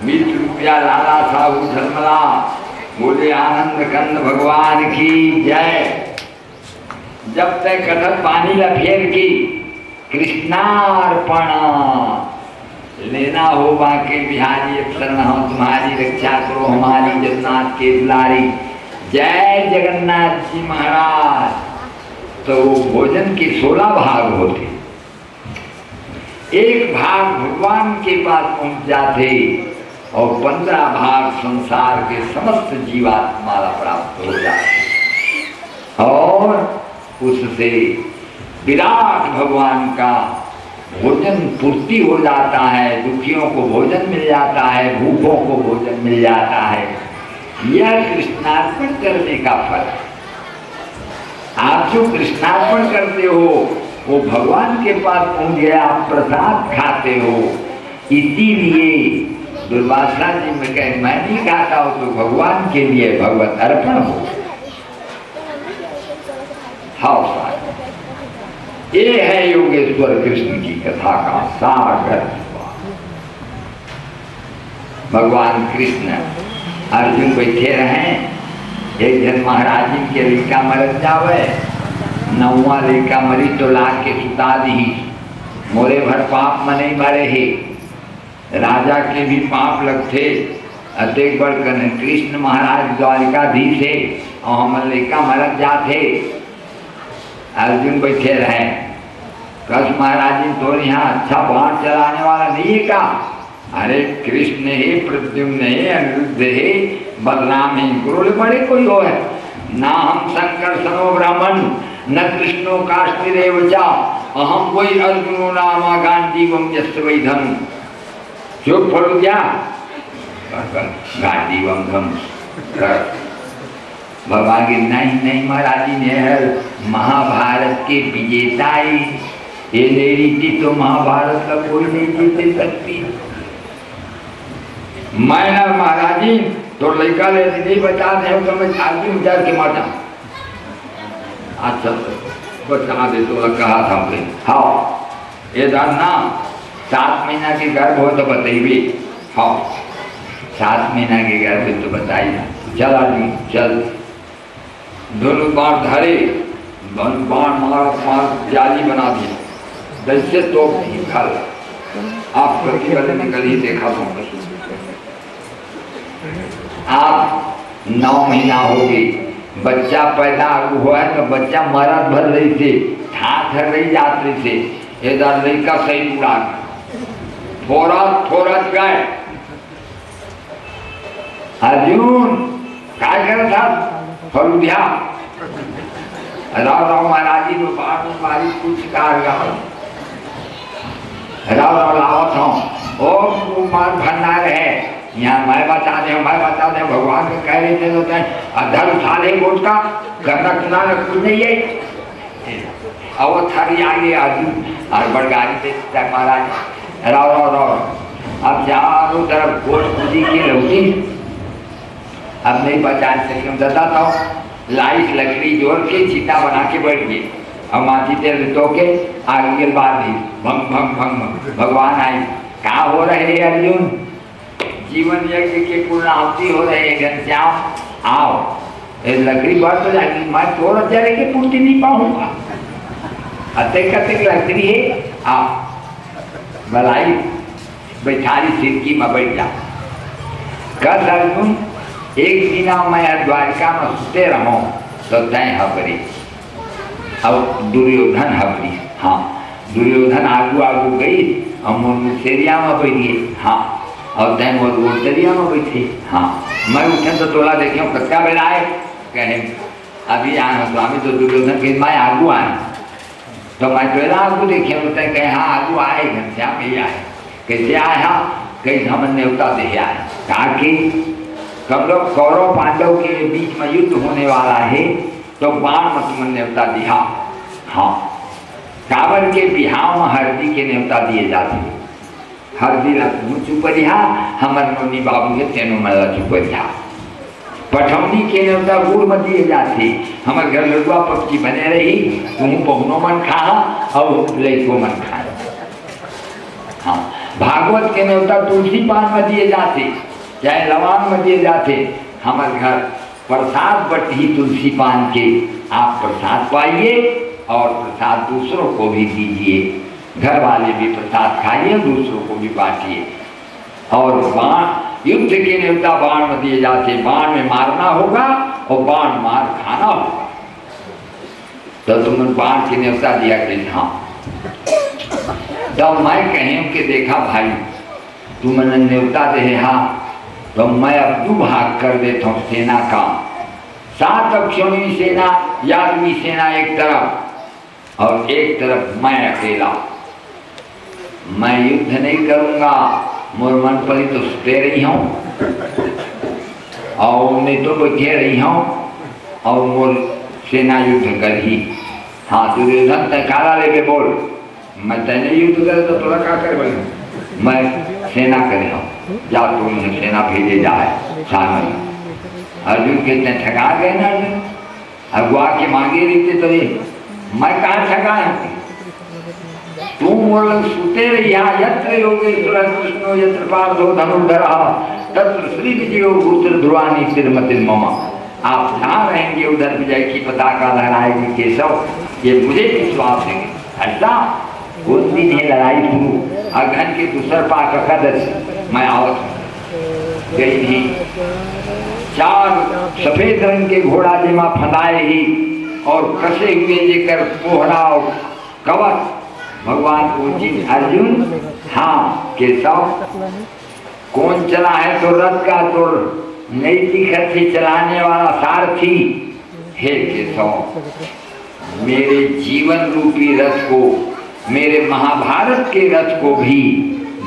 20 रुपया लाला साहू धर्मला। बोले आनंद कंद भगवान की जय। जब तक कथक पानी लफेर की कृष्णार्पण लेना हो, बाके बिहारी शरण हम तुम्हारी रक्षा करो, हमारी जगन्नाथ के दुलारी जय जगन्नाथ जी महाराज। तो वो भोजन के 16 भाग होते, एक भाग भगवान के पास पहुंच जाते और 15 भाग संसार के समस्त जीवात्मा प्राप्त हो जाते, और उससे विराट भगवान का भोजन पूर्ति हो जाता है, दुखियों को भोजन मिल जाता है, भूखों को भोजन मिल जाता है। यह कृष्णार्पण करने का फल है। आप जो कृष्णार्पण करते हो वो भगवान के पास पहुंच गया, आप प्रसाद खाते हो। इसीलिए दुर्वासा जी में कहे मैं नहीं खाता हूं, तो भगवान के लिए भगवत अर्पण हो। हाँ, ये है योगेश्वर कृष्ण की कथा का सागर। भगवान कृष्ण अर्जुन बैठे रहे, एक जन महाराज जी के लिखा मरत जावे, 9वां लेका मरी तो लाख के सुता दी, मोरे भर पाप मने मरे हे। राजा के भी पाप लगते, अतेक बड़ कृष्ण महाराज द्वारिकाधीश है और हम लेका मरत जाते। अर्जुन बैठे रहे, कृष्ण महाराज जी तो यहाँ अच्छा बाण चलाने वाला नहीं है का? अरे कृष्ण है, प्रद्युम्न है, अनिरुद्ध है, बलराम है, गुरु बड़े कोई हो है ना। हम शंकर सनो ब्राह्मण न कृष्णो काष्टिरेव चा, अहम कोई अर्जुनो नामा गांडीवम यस्य वै धनु। चुप पड़ो क्या? गांडीवम धनु। भगवान की नहीं महाराज जी ने है महाभारत के विजेता ही, ये ले रीति तो महाभारत का कोई नहीं जीत सकती। मैं ना महाराज जी तो लड़का ले नहीं बचा दे तो मैं आदमी उजार के मार जाऊं। अच्छा बचा दे तो कहा था मुझे। हाँ ये जानना 7 महीना के गर्भ हो तो बताइए। हाँ 7 महीना के गर्भ हो तो बताइए। चल आदमी चल, दोनों बाण धरे, दोनों बाण मार जाली बना दिया, जैसे तो निकल। आप प्रतिबल निकल ही देखा होंगे। आप 9 महीना हो गई, बच्चा पैदा हुआ है तो बच्चा मरद भर रही थे, ठाठ रही जात रही थे, इधर लड़का सही उड़ा थोड़ा गए। अर्जुन काय कर था फरुदिया राव राव महाराज जी को बारी कुछ कार राव राव लावत हूँ ओ मार भंडार है यहाँ, मैं बता दे भगवान को कह रहे थे तो अधर उठा ले वोट का करना कुना कुछ नहीं है। और वो थरी आगे अर्जुन और बड़गाड़ी पे महाराज राव अब चारों तरफ गोट पूजी की लौटी, अब नहीं बचा सके। हम बताता हूँ लाइट लकड़ी जोड़ के चीता बना के बैठ गए और माथी तेल तो के आगे बात दी भंग भंग भंग भगवान आई। कहाँ हो रहे हैं अर्जुन? जीवन यज्ञ के पूर्णाहुति हो रहे हैं, घनश्याम आओ, लकड़ी बढ़ तो जाएगी, मैं थोड़ा जले के पूर्ति नहीं पाऊंगा। अतिक लकड़ी है, आओ मलाई बैठारी सिरकी में बैठ जा। कल अर्जुन एक दिन मैं द्वारिका में सुते रहो तो तय हबरी अब दुर्योधन हबरी। हाँ दुर्योधन आगू गई और मुसेरिया में बैठी। हाँ और तय मोर गोटरिया में बैठी। हाँ मैं उठे तो तोला देखे कच्चा बेला है, कहे अभी आए स्वामी तो दुर्योधन के मैं आगू आए तो मैं पहला आगू देखे होते कहे हाँ आगू आए घनश्याम ही आए। कैसे आया? कहीं हम न्योता दे आए, कहा कि कब लोग कौरव पांडव के बीच में युद्ध होने वाला है तो बाण मत में न्योता दिया। हाँ काबर के बिहाव में हल्दी के न्योता दिए जाते, हल्दी चुपरिया हमर नोनी बाबू के तेनो मला चुपरिया। पठौनी के न्योता गुड़ में दिए जाते, हमारे घर लड़ुआ पक्षी बने रही, तुम पहुनो मन खा और लड़को मन खा। हाँ भागवत के न्योता तुलसी पान में दिए जाते, चाहे लवान में दिए जाते। हमारे घर प्रसाद बटी तुलसी पान के, आप प्रसाद पाइए और प्रसाद दूसरों को भी दीजिए, घर वाले भी प्रसाद खाइए दूसरों को भी बांटिए। और बाण युद्ध के न्योता बाण में दिए जाते, बाण में मारना होगा और बाण मार खाना होगा। तो तुमने बाण के न्योता दिया कि हाँ, तब मैं कहीं कि देखा भाई तुमने न्योता दे हाँ तो मैं अब 2 भाग कर देता हूँ सेना का। 7 अक्षौणी सेना यादवी सेना एक तरफ और एक तरफ मैं अकेला। मैं युद्ध नहीं करूंगा, मोर मन पर तो सुते रही हूँ और नहीं तो बैठे रही हूँ और मोर सेना युद्ध कर ही। हाँ दुर्योधन तकारा ले बोल, मैं तेने युद्ध करे तो तोरा क्या कर भाई? मैं सेना करे हूँ, जा तो सेना भेजे जाए सामने। अर्जुन कितने ठगा गए ना, अर्जुन अगुआ के मांगे रहते तो ये मैं कहाँ ठगा हूँ? तुम बोल सुते रही यत्र योगेश्वर कृष्णो यत्र पार्थो धनुर्धर तत्र श्री विजयो भूत्र ध्रुवानी श्रीमति मम। आप जहाँ रहेंगे उधर विजय की पताका लहराएगी केशव, ये मुझे विश्वास है। ऐसा उस दिन है लड़ाई शुरू, अघन के दूसर पाक एकादश मैं आवत गई थी। 4 सफेद रंग के घोड़ा जिमा फंदाए ही और कसे हुए जेकर पोहरा और कवच भगवान को जीत। अर्जुन हाँ केशव कौन चला है तो रथ का तो नैतिक से चलाने वाला सारथी हे केशव, मेरे जीवन रूपी रथ को, मेरे महाभारत के रथ को भी,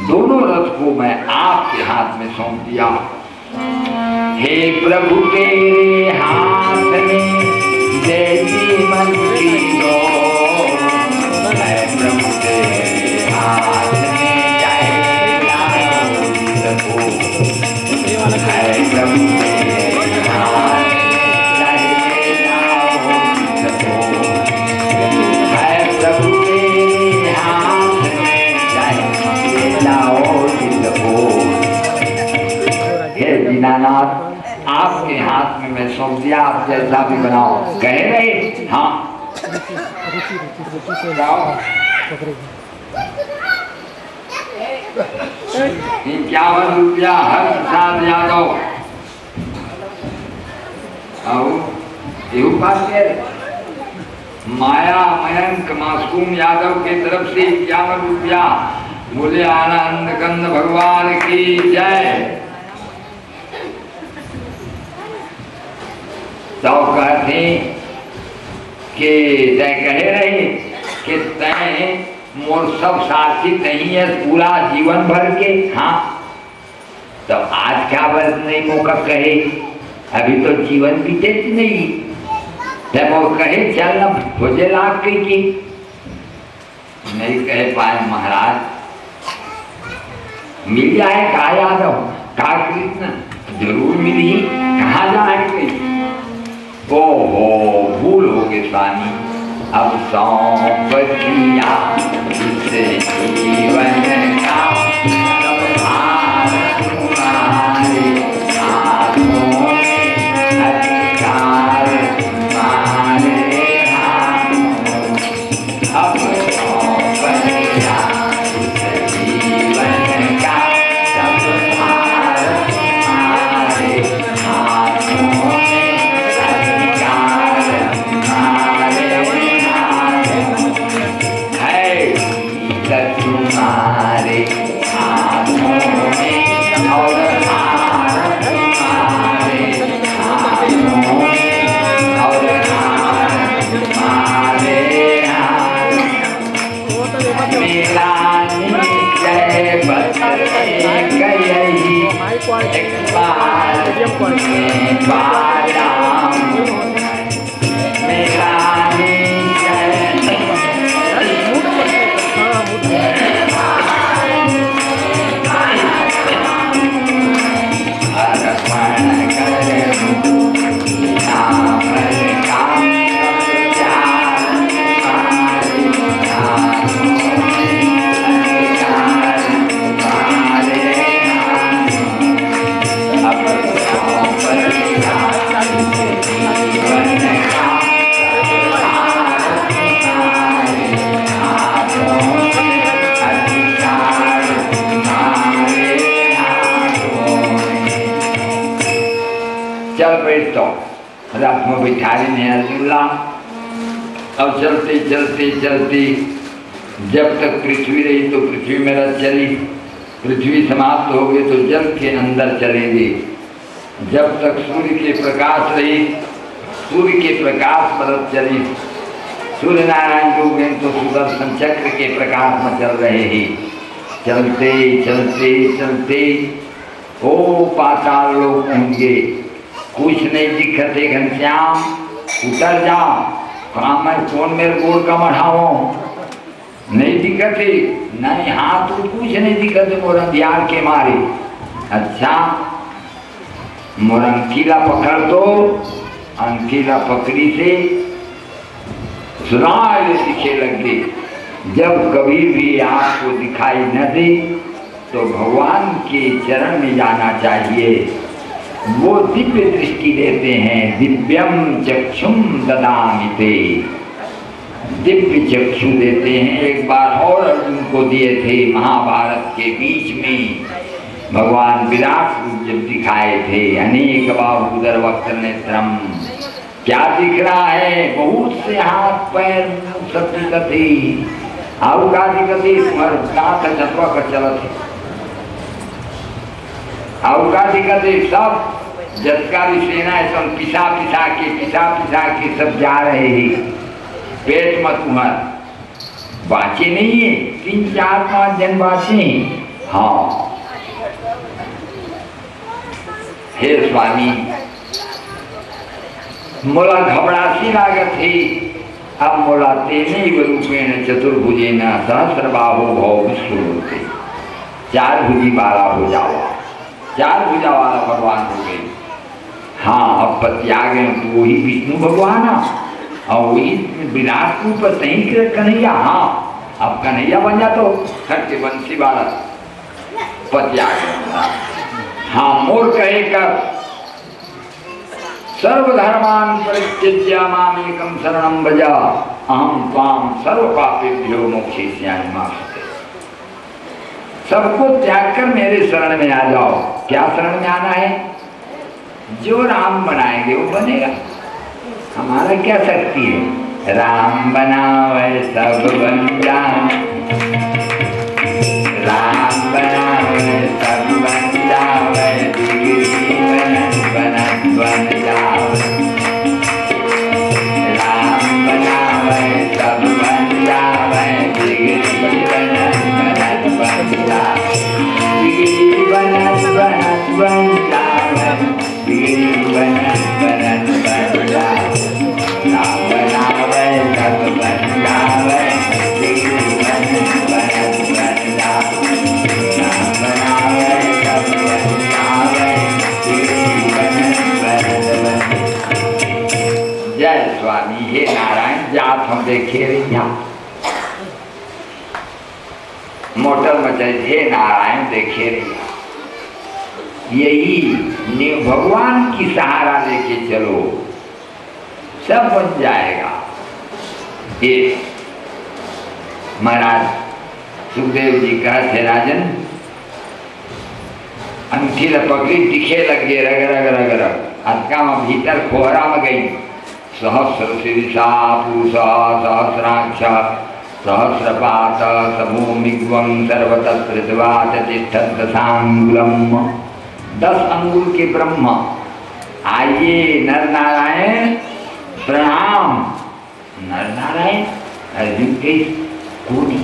दोनों रथ को मैं आपके हाथ में सौंप दिया। हे प्रभु तेरे हाथ में जय जीवन की दो, है प्रभु तेरे हाथ में जय प्रभु, है प्रभु तेरे हाथ में जय प्रभु तेरे हाथ में जय दीनानाथ आपके हाथ में मैं सौंप दिया, आप जैसा भी बनाओ। कहे रहे हाँ ₹51 हर प्रसाद यादव माया मयंक मासूम यादव के तरफ से ₹51 बोले आनंद कंद भगवान की जय। तो कहते कि तय कहे रहे कि तय मोर सब साथी नहीं है पूरा जीवन भर के। हाँ तो आज क्या बात नहीं मौका कहे, अभी तो जीवन बीते नहीं, तब वो कहे चल न खोजे लाग की नहीं कहे पाए महाराज। मिल जाए कहा यादव कहा कृष्ण जरूर मिली, कहाँ जाएंगे। ओहो भूल हो गए स्वामी, अब सौंप दिया इसे जीवन का भार तुम्हारे हाथों में, अधिकार तुम्हारे हाथों। अब सौंप दिया इसे जीवन का सब भार तुम्हारे हाथों में, अधिकार तुम्हारे तुम्हारे हाथों में और हार तुम्हारे हाथों में और हार तुम्हारे हाथ। मेरा निश्चय बदले गई एक बार में बादाम, मेरा रथ में बिठा रहे अर्जुला। अब चलते चलते चलते जब तक पृथ्वी रही तो पृथ्वी में रथ चली, पृथ्वी समाप्त हो गई तो जल के अंदर चलेंगे। जब तक सूर्य के प्रकाश रही, सूर्य के प्रकाश पर रथ चली। सूर्य नारायण जो गए तो सुदर्शन चक्र के प्रकाश में चल रहे हैं। चलते चलते चलते ओ पाताल लोग पहुँच गए। कुछ नहीं दिखते घनश्याम, उतर जाओ। कहा मैं कौन मेरे गोड़ का मढ़ाओ, नहीं दिखते नहीं हाथ तो कुछ नहीं दिखते मोर अंधियार के मारे। अच्छा मोर अंकीला पकड़ दो, अंकीला पकड़ी से सुनाए दिखे लगे। जब कभी भी आपको दिखाई न दे तो भगवान के चरण में जाना चाहिए। वो दिव्य दृष्टि देते हैं, दिव्यम चक्षुम ददामि ते, दिव्य चक्षु देते हैं। एक बार और अर्जुन को दिए थे महाभारत के बीच में, भगवान विराट रूप जब दिखाए थे। अनेक बाहुदर वक्त नेत्रम, क्या दिख रहा है, बहुत से हाथ पैर सब दिखते और का दिखते चतवा कर चलत है और का दिखते सब जसका भी सेना है सब पिसा पिसा के सब जा रहे हैं। पेट मत उमर बाचे नहीं है, 3-4-5 जन बाचे। हाँ हे स्वामी मोला घबरासी लागत है। अब मोला तेने रूपेण चतुर्भुजेन सहस्रबाहो भव विश्वरूपे, 4 भुजी वाला हो जाओ, 4 भुजा वाला भगवान हो गए। हाँ अब पति आ गए तो वही विष्णु भगवान और वही विराट रूप तही कन्हैया। हाँ अब कन्हैया बन जा तो खट के बंसी वाला पति आ गए। हाँ मोर कहे कर सर्वधर्मान परित्यज्य मामेकं शरणं व्रज अहं त्वां सर्वपापेभ्यो मोक्षयिष्यामि मा शुचः। सबको त्याग कर मेरे शरण में आ जाओ। क्या शरण में आना है? जो राम बनाएंगे वो बनेगा, हमारा क्या शक्ति है? राम बनावे सब बन जाए, राम बनावे सब बन जावे, बिगड़ी बनत बनत बन जावे। राम बनावे सब बन जावे, बिगड़ी बनत बनत बन जावे, बिगड़ी बनत बनत बन जावे, बिगड़ी बनत बनत बन जावे। राम बनावे सब बन जावे, बिगड़ी बनत बनत बन जावे। राम बनावे सब बन जावे, बिगड़ी बनत बनत बन जावे। जय स्वामी। हे नारायण, जात हम देखे रही मोटर मचाई, हे नारायण देखे रही। यही भगवान की सहारा लेके चलो, सब बन जाएगा। ये महाराज सुखदेव जी कहते राजन, अंठी पकड़ी दिखे लगे रग रग रग रग, अटका में भीतर कोहरा में गई। सहस्र शीर्षा पुरुषा सहस्राक्ष सहस्रपात समूमिग्वं सर्वतस्कृत्वा तिष्ठत् दशांगुलम्। 10 अंगुल के ब्रह्म। आइए नर नारायण प्रणाम। नर नारायण अर्जुन के कोटि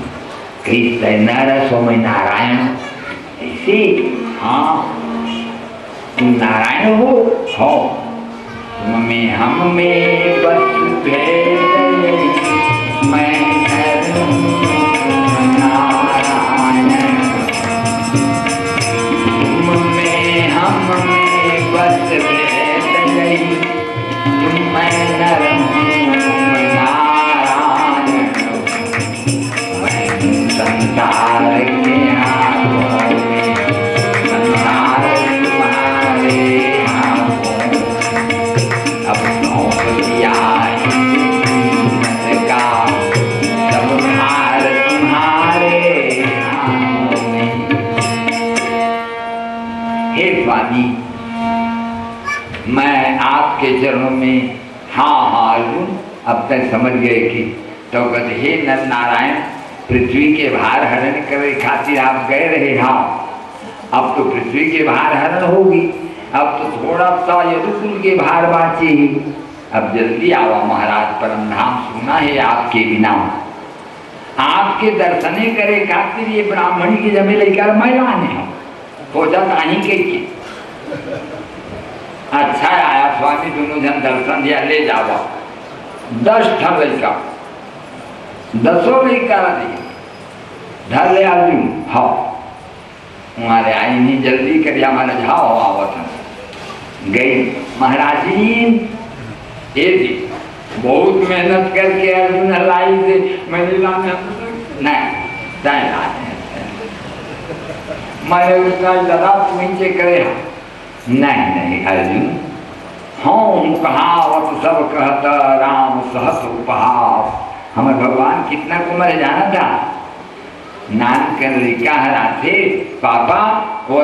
कई नर सोमय नारायण ऐसे। हाँ तुम नारायण हो तुम में हम में बस भेद, मैं नर नारायण। तुम में हम में बस भेद नहीं, तुम मैं नर नारायण। मैं संसार के हाथों में, संसार तुम्हारे हाथों। अब सौंप दिया का सब भार तुम्हारे हाथों में। हे स्वामी, मैं आपके चरणों में। हाँ अर्जुन, अब तक समझ गए कि तो कहते हे नर नारायण, पृथ्वी के भार हरण करे खातिर आप गए रहे। हाँ अब तो पृथ्वी के भार हरण होगी, अब तो थोड़ा सा यदुकुल के भार बाचे ही। अब जल्दी आओ महाराज, परम धाम सुना है आपके बिना। आपके दर्शने करे खातिर ये ब्राह्मणी की जमीन लेकर मैलाने हो जाता ही के। अच्छा आया स्वामी, दोनों जन दर्शन दिया, ले जाओ। 10 ठन लड़का, 10 लड़का धर ले अर्जुन। हाँ हमारे आई नहीं, जल्दी करिए हमारे जाओ आवत गई। महाराज जी ये जी बहुत मेहनत करके अर्जुन लाई से मैंने मैंने उसका जरा नीचे करे। नहीं अर्जुन, हाँ कहावत सब कहता राम सहत उपहास। हमें भगवान कितना कुमर जाना था। नान कर लिखा हरा थे पापा, वो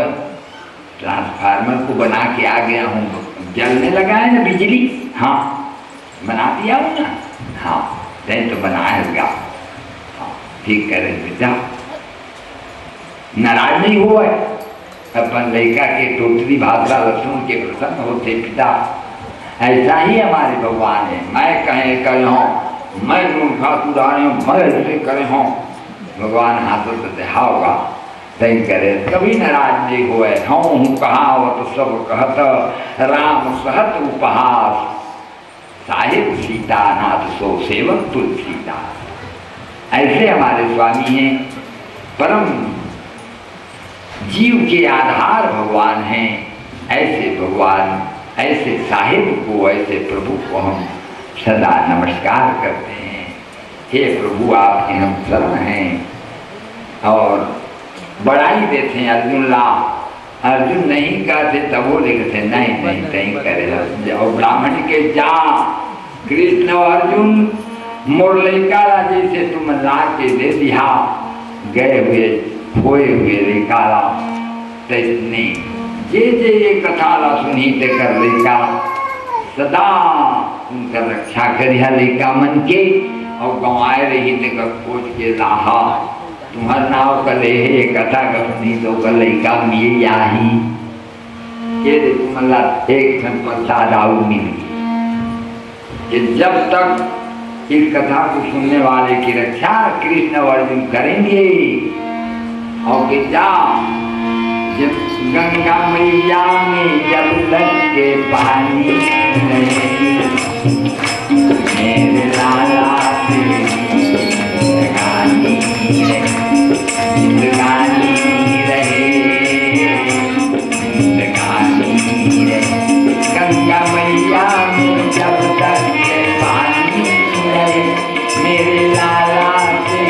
ट्रांसफार्मर को बना के आ गया हूँ, जलने लगा है ना बिजली। हाँ बना दिया हूँ ना। हाँ नहीं तो बनाया होगा। हाँ ठीक करे बेटा, नाराज नहीं हुआ। अपन लड़का के टोटली भाषा लक्ष्मण के प्रसन्न होते पिता। ऐसा ही हमारे भगवान है। मैं कहे करे हों, मैं मूर्खा सुधारे हूँ, मैं ऐसे करे हों, भगवान हाथों से होगा नहीं करे, कभी नाराज नहीं हुए। हूँ कहावत सब कहत राम सहत उपहास, साहिब सीता नाथ सो सेवक तुलसीदास। ऐसे हमारे स्वामी हैं, परम जीव के आधार भगवान हैं। ऐसे भगवान, ऐसे साहिब को, ऐसे प्रभु को हम सदा नमस्कार करते हैं। हे प्रभु आपके हम शरण हैं और बड़ाई देते हैं। अर्जुन ला अर्जुन नहीं कहते तब वो लिखते नहीं नहीं नहीं करे। और ब्राह्मण के जा कृष्ण और अर्जुन मुरलिका जैसे तुम ला के दे दिया गए हुए खोए हुए लेकाला तैसने जे जे ये कथा ला सुनी ते कर लेका सदा उनका रक्षा करिया लेका मन के और गंवाए रही ते कर खोज के लाहा तुम्हार नाव कले है कथा करनी तो कलेका मिल जाही ये तुमला एक क्षण प्रसाद आऊ मिली कि जब तक इस कथा को सुनने वाले की रक्षा कृष्ण अर्जुन करेंगे और कि जा जब गंगा मैया में जब तक के पानी मेरे लाला गंगा मैया में जब तक के पानी रहे मेरे लाला से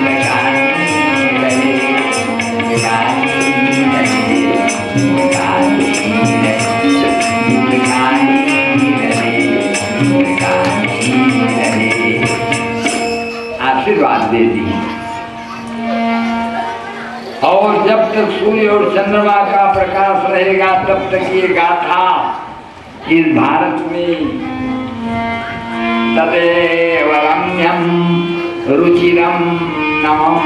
लगानी रहे आशीर्वाद दे दी। और जब तक सूर्य और चंद्रमा का प्रकाश रहेगा तब तक ये गाथा इस भारत में तदेव रम्यम रुचिरम नवम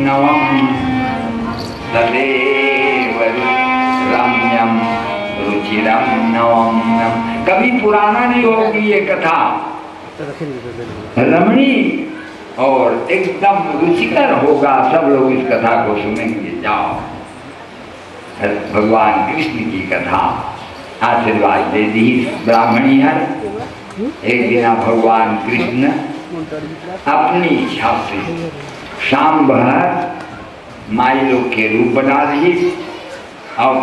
नवम तदेव रम्यम रुचिरम नवम नवम। कभी पुराना नहीं होगी ये कथा, रमणीय और एकदम रुचिकर होगा। सब लोग इस कथा को सुनेंगे। जाओ भगवान कृष्ण की कथा आशीर्वाद दे दी ब्राह्मणी हर। एक दिन भगवान कृष्ण अपनी इच्छा से शाम भर माई लोग के रूप बना दिए और